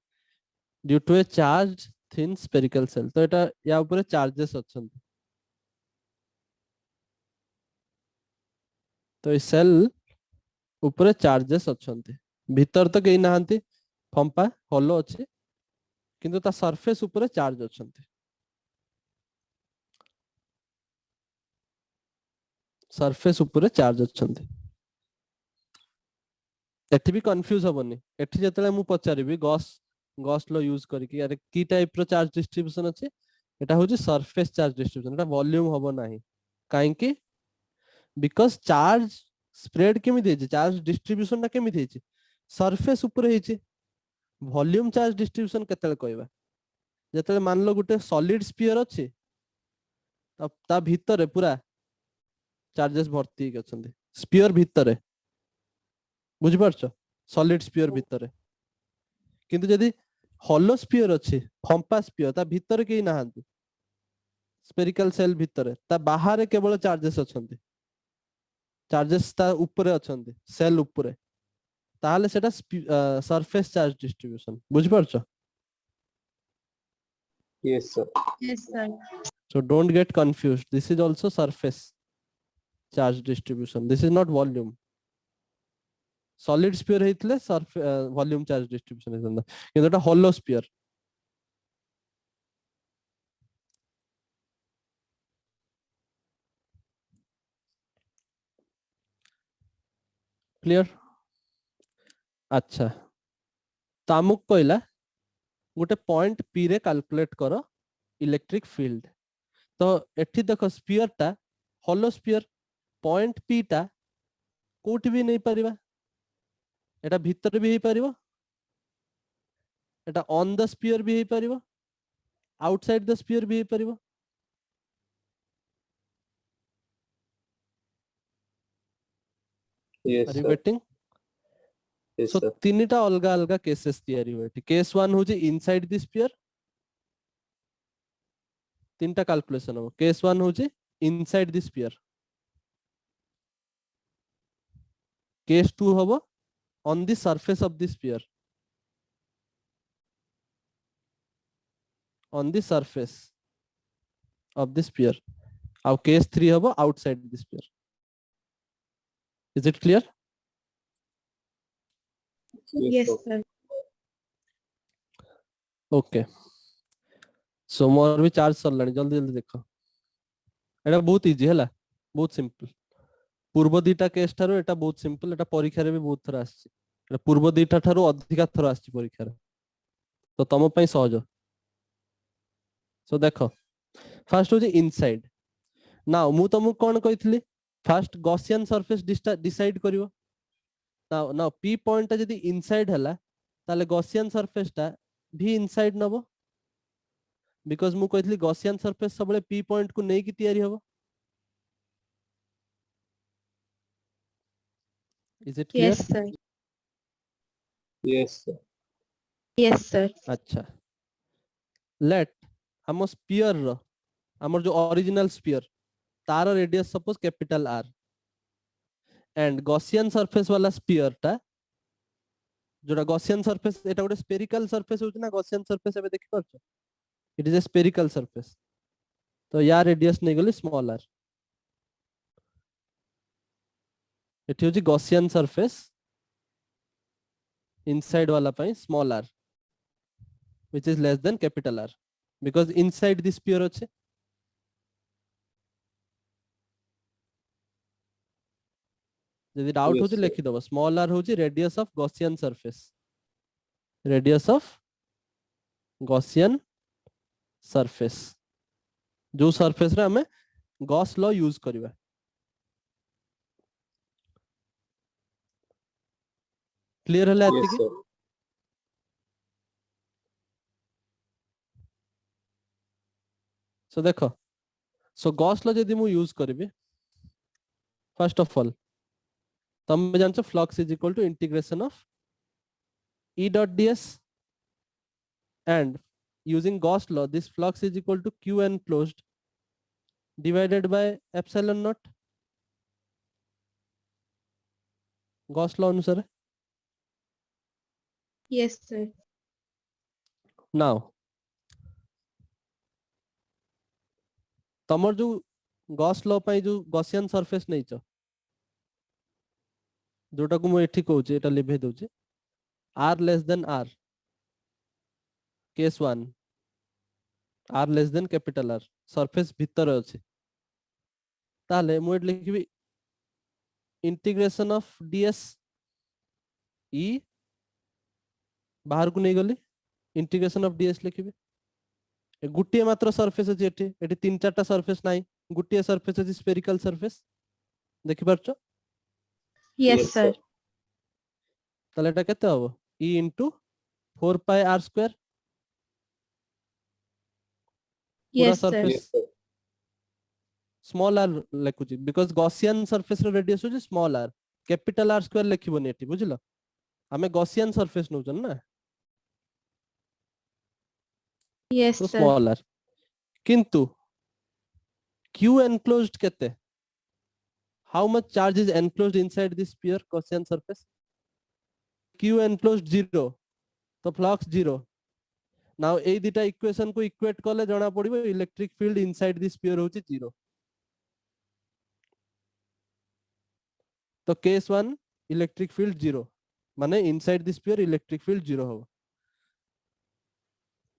due to a charge thin spherical shell तो एटा या ऊपर चार्जेस अछन तो ए सेल ऊपर चार्जेस अछंती भीतर तो केही नाहंती फंपा होलो अछि किंतु ता सरफेस ऊपर चार्ज अछंती सरफेस ऊपर चार्ज अछंती एठी भी कंफ्यूज होबनी एठी जतले मु पचारिबी गॉस लो यूज करिकि अरे की टाइप रो चार्ज डिस्ट्रीब्यूशन अछि एटा होची सरफेस चार्ज डिस्ट्रीब्यूशन एटा वॉल्यूम होबो नाही काहे कि बिकॉज़ चार्ज स्प्रेड केमिति हेछि चार्ज डिस्ट्रीब्यूशन ना केमिति हेछि सरफेस ऊपर हेछि वॉल्यूम चार्ज डिस्ट्रीब्यूशन केतले कहबा जतले मान लो गुटे सॉलिड स्फीयर अछि ता भीतर पूरा चार्जेस भर्ती के अछंती स्फीयर भीतर बुझि पारछो सॉलिड स्फीयर भीतर किंतु यदि होलो स्फीयर अछि फंपा स्फीयर ता भीतर केही नाहंती स्पेरिकल सेल भितरे ता बाहर केवल चार्जेस अछंती चार्जेस ता ऊपर अछंती सेल ऊपर ताहले सेटा सरफेस चार्ज डिस्ट्रीब्यूशन बुझ परछ Yes, sir. Yes, sir. so don't get confused this is also surface charge distribution this is not volume solid sphere हेतले volume charge distribution हेतंदा किंतु एटा hollow sphere क्लियर अच्छा तामुक कहला गोटे पॉइंट पी रे calculate करो electric field तो एठी देखो sphere टा हॉलो स्फीयर पॉइंट पी टा कोठी भी नहीं परिबा एटा भीतर भी हे परिबो एटा ऑन द स्फीयर भी हे परिबो आउटसाइड द स्फीयर भी हे परिबो Yes, are you sir. Getting Yes, so sir. तीनटा अलगा अलगा केसेस तयारी होय केस 1 होची इनसाइड द स्फीयर तीनटा कैलकुलेशन हो केस 1 होची इनसाइड द स्फीयर केस 2 होबो on the surface of the sphere on the surface of the sphere our case 3 hobo outside the sphere is it clear Yes, sir. okay so मोर भी charge सरलानी जल्दी जल्दी देखो एटा बहुत easy हैला बहुत simple पूर्व दीटा case थारो एटा बहुत सिंपल एटा परीक्षा रे भी बहुत थरा आछि एटा पूर्व दीटा थारो अधिका थरा आछि परीक्षा रे तो तम पई सहज सो देखो फर्स्ट होची इनसाइड नाउ मु तुमको कोन कहितली फर्स्ट गॉसियन सरफेस डिसाइड करिवो नाउ पी पॉइंट ता जदी इनसाइड हला ताले गॉसियन सरफेस ता भी इनसाइड नबो बिकॉज़ मु कहितली गॉसियन सरफेस सबले पी पॉइंट को नै की तयारी होबो is it clear Yes, sir. Yes, sir. Yes, sir. अच्छा लेट हम स्फीयर रो हमर जो ओरिजिनल स्फीयर तार radius suppose capital R and Gaussian surface वाला स्फीयर टा जोटा गॉसियन सरफेस एटा गोटे स्फेरिकल सरफेस होची ना गॉसियन सरफेस एबे देखि परछ it is a spherical surface तो या रेडियस नै गली स्मॉल आर एठी होची गॉसियन सरफेस इनसाइड वाला पई small r which is less than capital R because inside the sphere ଅଛି जदि डाउट Yes, होची sir. लिखि दबो स्मॉल r होची radius of Gaussian surface radius of Gaussian surface जो सरफेस रे हमें गॉस लॉ यूज करबा क्लियर हला Yes, एतिकी sir. सो देखो सो गॉस लॉ जदि मु यूज करबी फर्स्ट ऑफ ऑल तुम जानछो flux is equal to integration of E dot ds and using Gauss law this flux is equal to q enclosed divided by epsilon naught Gauss law अनुसार Yes, sir. now तमर जो Gauss law पाई जो Gaussian surface नहीं छ जोटा को मु एठी कहूची एटा लिभे दोची r less than r case 1 r less than capital R surface भीतर अछि ताले मु एट लिखबी इंटीग्रेशन ऑफ ds e बाहर को नहीं गली इंटीग्रेशन ऑफ ds लिखबी गुटिए मात्र सरफेस अछि एठी तीन चारटा सरफेस नाही गुटिए सरफेस अछि स्फेरिकल सरफेस देखि परछो Yes, Yes, sir. sir. ताले एटा केते हबो e into 4 pi r square पूरा Yes, sir. Surface Yes, sir. Small r लिखुची बिकॉज़ गॉसियन सरफेस रो रेडियस होची small r capital R square लिखिबोनी एठी बुझिलो हमें गॉसियन सरफेस नउचन ना Yes, तो sir. स्मॉल r किंतु Q enclosed केते? How much charge is enclosed inside this sphere Gaussian surface? Q enclosed 0, तो flux 0. Now এই দুইটা ইকুয়েশন কো ইকুয়েট করলে জনা পড়িবো electric field inside the sphere হচ্ছে 0. তো কেস 1 ইলেকট্রিক ফিল্ড 0 মানে inside the sphere electric field 0 হবে.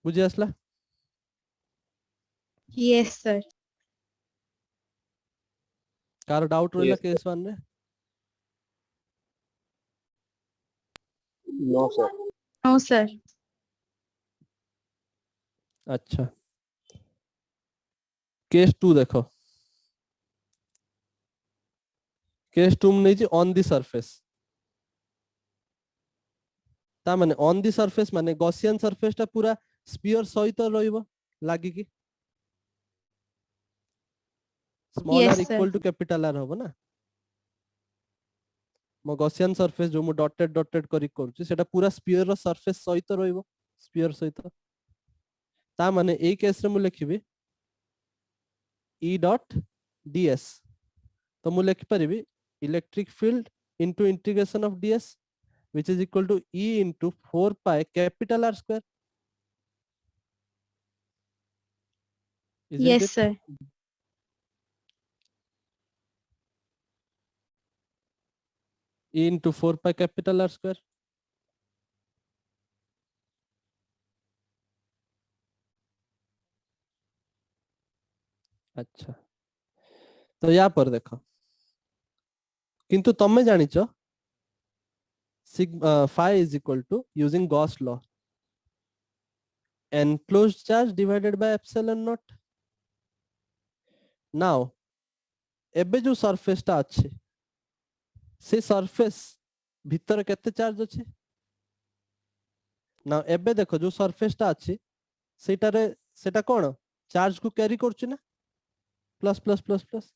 বুঝি আসলা? Yes, sir. কারো ডাউট রইলা Yes, কেস 1 রে? No, sir. No, sir. আচ্ছা, কেস 2 দেখো. কেস 2 নেইছি অন দি সারফেস. তা মানে অন দি সারফেস মানে গসিয়ান সারফেসটা পুরা স্ফিয়ার সহিত রইব লাগিকি. স্মল Yes, আর sir. ইকুয়াল টু ক্যাপিটাল আর হবে না. মো গসিয়ান সারফেস जो मु डॉटेड डॉटेड करी করছি সেটা পুরা স্ফিয়ার র সারফেস সহিত রইব, স্ফিয়ার সহিত. তা মানে এই কেস রে মু লিখিবি E ডট ds. তো মু লিখি পারিবি electric field into integration of ds which is equal to E into 4 pi capital R square. Isn't Yes, it? sir. E into 4 pi capital R square. अच्छा, तो यहाँ पर देखो किंतु तमे जानिच sigma phi is equal to using Gauss law enclosed charge divided by epsilon naught. Now एबे जो surface टा अच्छे से सरफेस भीतर केते चार्ज अच्छे ना. एबे देखो जो सरफेस टा अच्छे सेटारे सेटा कोन चार्ज को कैरी करछि ना प्लस प्लस प्लस प्लस,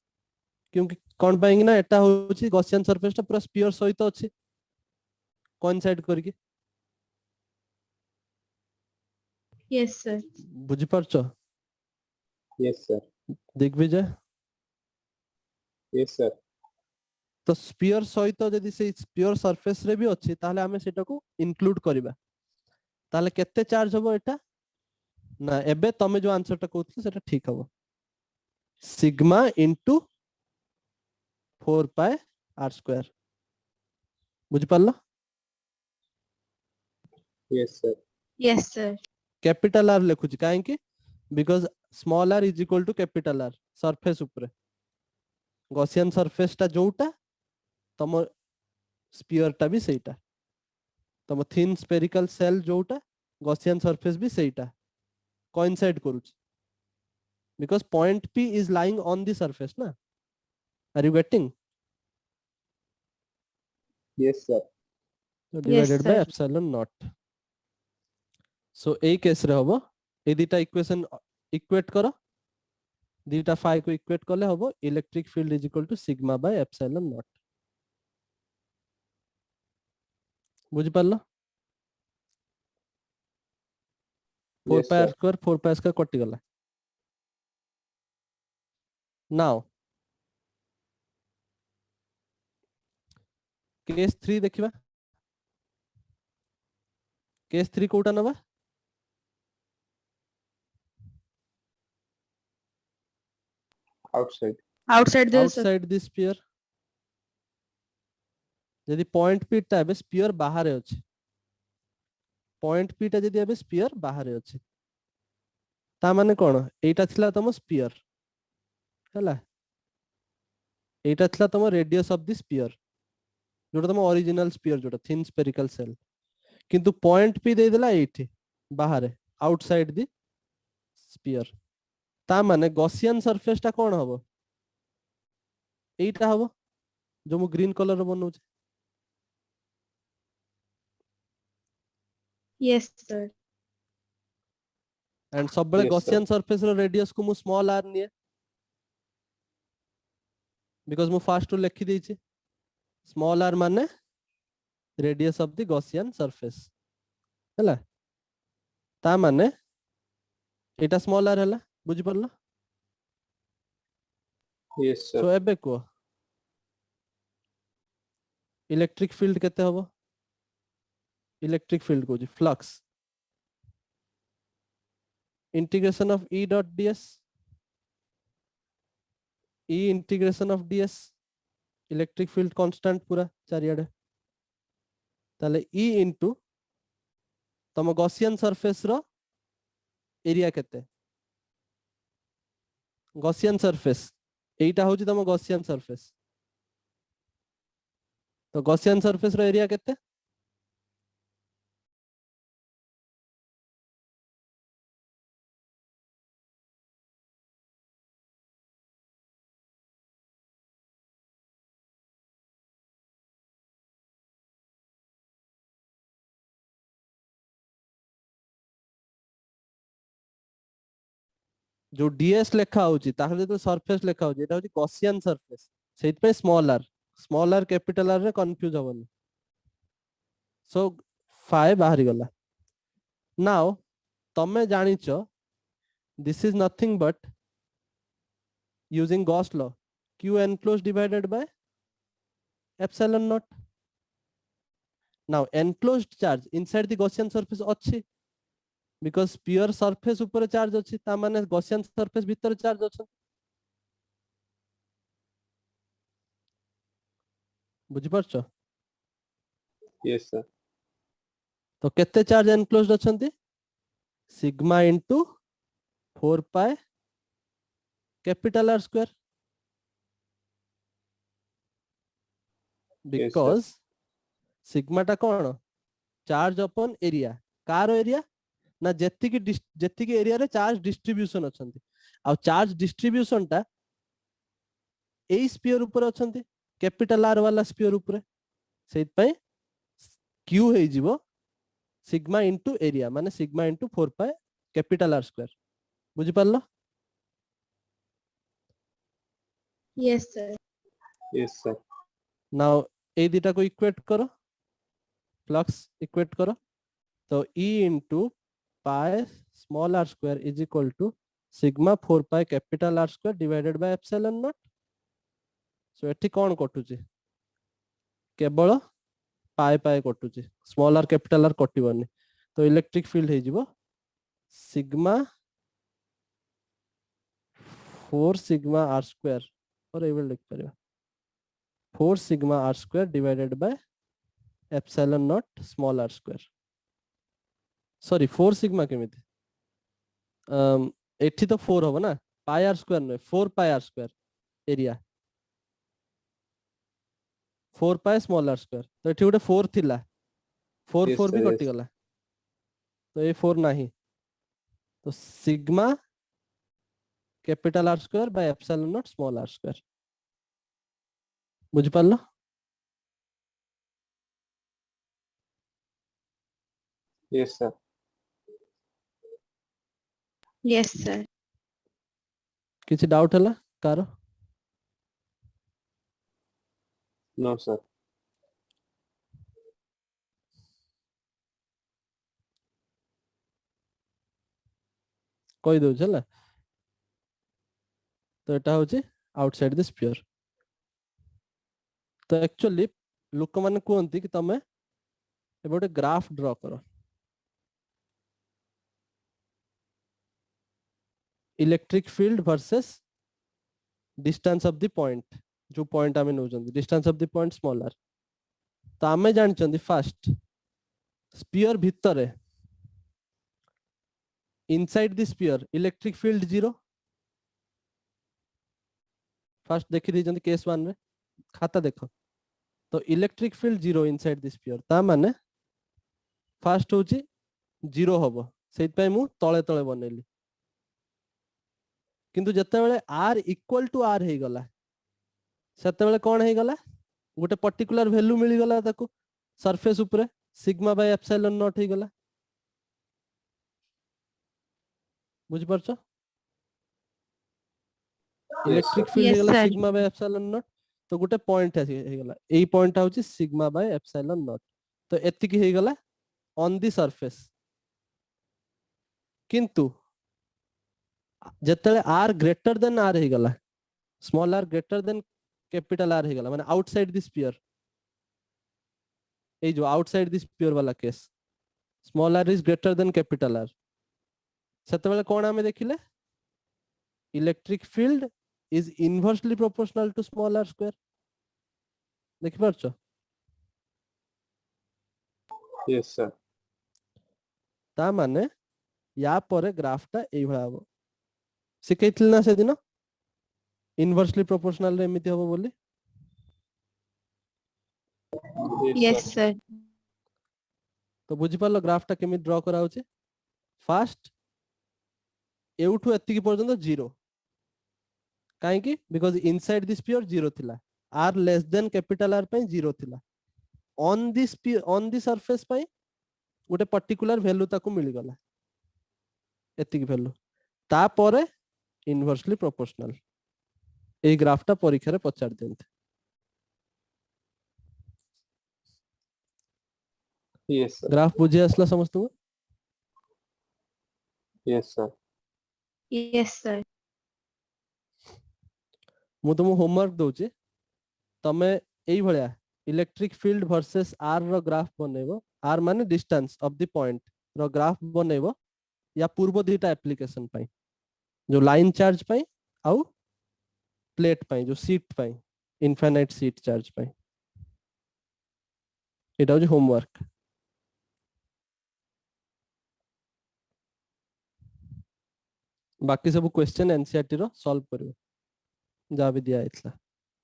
क्योंकि कोन पाएंगे ना एटा होछि गॉसियन सरफेस टा पूरा स्फीयर सहित अछि कोइंसाइड करके. Yes, sir. बुझि परछो? Yes, sir. Digvijay. Yes, sir. तो स्फीयर सहित जदि से स्फीयर सरफेस रे भी अछि ताहले हमें सेटा को इंक्लूड करबा. ताहले केते चार्ज होबो एटा ना. एबे तमे जो आंसर टा कहउथले सेटा ठीक हबो. Sigma into 4 pi r square. बुझि पारलो? Yes, sir. Yes, sir. Capital r लिखुची काहे कि because small r is equal to capital r surface ऊपर. गॉसियन सरफेस टा जोटा तम स्फीयर टा भी सेटा, तम थिन स्फेरिकल सेल जोटा गॉसियन सरफेस भी सेटा कोइंसाइड करूची because point P is lying on the surface na. Are you getting? Yes, sir. So Yes, divided by sir. epsilon naught. So এই কেস রে হবো এই দুইটা ইকুয়েশন ইকুয়েট করো, দুইটা ফাই को ইকুয়েট করলে হবো electric field is equal to sigma by epsilon naught. বুঝি পারলো? 4 Yes, pi r sir. Square 4 pi square कटि गला. नाउ केस 3 देखिबा. केस 3 कोटा नबा? Outside. Outside the sir. Outside the sphere. यदि पॉइंट पी टा एबे स्फीयर बाहर अछि, पॉइंट पी टा यदि एबे स्फीयर बाहर अछि ता माने कोन एटा थिला तम स्फीयर हला, एटा थिला तम रेडियस ऑफ द स्फीयर जोटा तम ओरिजिनल स्फीयर जोटा थिन स्फेरिकल सेल. किंतु पॉइंट पी दे देला एठी बाहर आउटसाइड द स्फीयर. ता माने गॉसियन सरफेस टा कोन हबो एटा हबो जो मु ग्रीन कलर बनौ छै. Yes, sir. एंड सब बेले Yes, sir. गॉसियन सरफेस रो रेडियस को मु स्मॉल आर निए बिकॉज़ मु फास्ट टू लिखि दै छी स्मॉल आर माने radius of the Gaussian surface हला. ता माने एटा स्मॉल आर हला. बुझि परलो? Yes, sir. सो एबे को इलेक्ट्रिक फील्ड केते हबो इलेक्ट्रिक फील्ड को flux integration of E dot ds E integration of ds electric field constant पूरा चारियाडे ताले E इनटू तम गॉसियन सरफेस रो एरिया केते गॉसियन सरफेस एटा होची तम गॉसियन सरफेस तो गॉसियन सरफेस रो एरिया केते जो ds लेखा होची ताहले तो सरफेस लेखा होची एटा होची गॉसियन सरफेस सेट पे स्मॉल r कैपिटल r रे कंफ्यूज होबनी सो फाइ बाहरी गला नाउ तमे जानिचो this is nothing but using Gauss law q enclosed divided by epsilon naught now enclosed charge inside the gaussian surface अच्छी because pure surface ऊपर charge अच्छी ता माने gaussian surface भीतर चार्ज अछि बुझि परछो Yes, sir. तो केते चार्ज enclosed अछंती sigma into 4 pi capital R square because sigma टा कोन चार्ज अपॉन एरिया कार एरिया ना जेतिकी एरिया रे चार्ज डिस्ट्रीब्यूशन अछंती आ चार्ज डिस्ट्रीब्यूशन टा ए स्फीयर ऊपर अछंती कैपिटल R वाला स्फीयर ऊपर सेत पय Q हे जीवो सिग्मा इनटू एरिया माने sigma into 4 pi capital R square बुझि परलो Yes, sir. Yes, sir. Now ए दिटा को इक्वेट करो फ्लक्स इक्वेट करो तो E into pi small r square is equal to sigma 4 pi capital R square divided by epsilon naught so एठी कोन कटुची केवल पाई पाई कटुची स्मॉल r कैपिटल R कटिबनी तो इलेक्ट्रिक फील्ड हे जीवो सिग्मा 4 सिग्मा r स्क्वायर और एवल लिख परियो 4 sigma r square divided by epsilon naught small r square sorry 4 sigma केमिति एठी तो 4 होबो ना पाई r स्क्वायर न 4 पाई r स्क्वायर एरिया 4 पाई स्मॉल r स्क्वायर तो एठी गोटे 4 थिला 4 Yes, 4 भी sir, कटि yes. गला तो ए 4 नाही तो sigma capital R square by epsilon naught small r square बुझि पारलो Yes, sir. Yes, sir. किछि डाउट हला कार No, sir. कहि दउ छला तो एटा होची आउटसाइड द स्फीयर तो एक्चुअली लोक माने कोहंती कि तमे ए गोटे ग्राफ ड्रा करो electric field versus distance of the point जो पॉइंट आमे नउचंदी distance of the point small r तो आमे जानचंदी फर्स्ट स्फीयर भितरे inside the sphere electric field 0 first देखि दिजंदी केस 1 रे खाता देखो तो electric field 0 inside the sphere ता माने फर्स्ट होची 0 होबो सेत पय मु तळे तळे बनेली किंतु जते बेले r इक्वल टू r हे गला सेते बेले कोन हे गला गोटे पर्टिकुलर वैल्यू मिली गला ताको सरफेस ऊपर सिग्मा बाय एप्सिलॉन नॉट हे गला बुझ परछो इलेक्ट्रिक फील्ड हे Yes, गला sir. Sigma bye epsilon naught तो गोटे पॉइंट हे गला एई पॉइंट होची सिग्मा बाय एप्सिलॉन नॉट तो एतिकी हे गला ऑन दी सरफेस किंतु जते r ग्रेटर देन r हे गला small r greater than capital r हेगला माने आउटसाइड द स्फीयर ए जो आउटसाइड द स्फीयर वाला case small r is greater than capital r सेते बेले कोन हमें देखिले electric field is inversely proportional to small r square देखि परछो yes sir ता माने या परे ग्राफटा एई भला हबो सिखैथिल ना से दिन इनवर्सली प्रोपोर्शनल रे एमिति हबो बोली Yes, sir. तो बुझी पालो ग्राफटा केमि ड्रा करा होचे फास्ट एउठु एतिकी पर्यंत 0 काहे की बिकॉज़ इनसाइड द स्फीयर 0 थिला r less than capital r पई 0 थिला on the sphere on the surface पई गोटे पर्टिकुलर वैल्यू ताकू मिल गला एतिकी वैल्यू ता परे इनवर्सली प्रोपोर्शनल ए ग्राफटा परीक्षा रे पचार देंते yes sir ग्राफ बुझी आसला समस्त को yes sir Yes, sir. मु तुम होमवर्क दोचे तमे एई भलिया इलेक्ट्रिक फील्ड वर्सेस r रो ग्राफ बनेबो r माने डिस्टेंस ऑफ द पॉइंट रो ग्राफ बनेबो या पूर्व दुईटा एप्लीकेशन पाई जो लाइन चार्ज पाई आउ प्लेट पाई जो सीट पाई इनफाइनाइट सीट चार्ज पाई एटा हो होमवर्क बाकी सब क्वेश्चन एनसीईआरटी रो सॉल्व करियो जा भी दिया इतला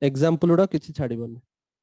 एग्जांपल उडा किछि छाडिबोनी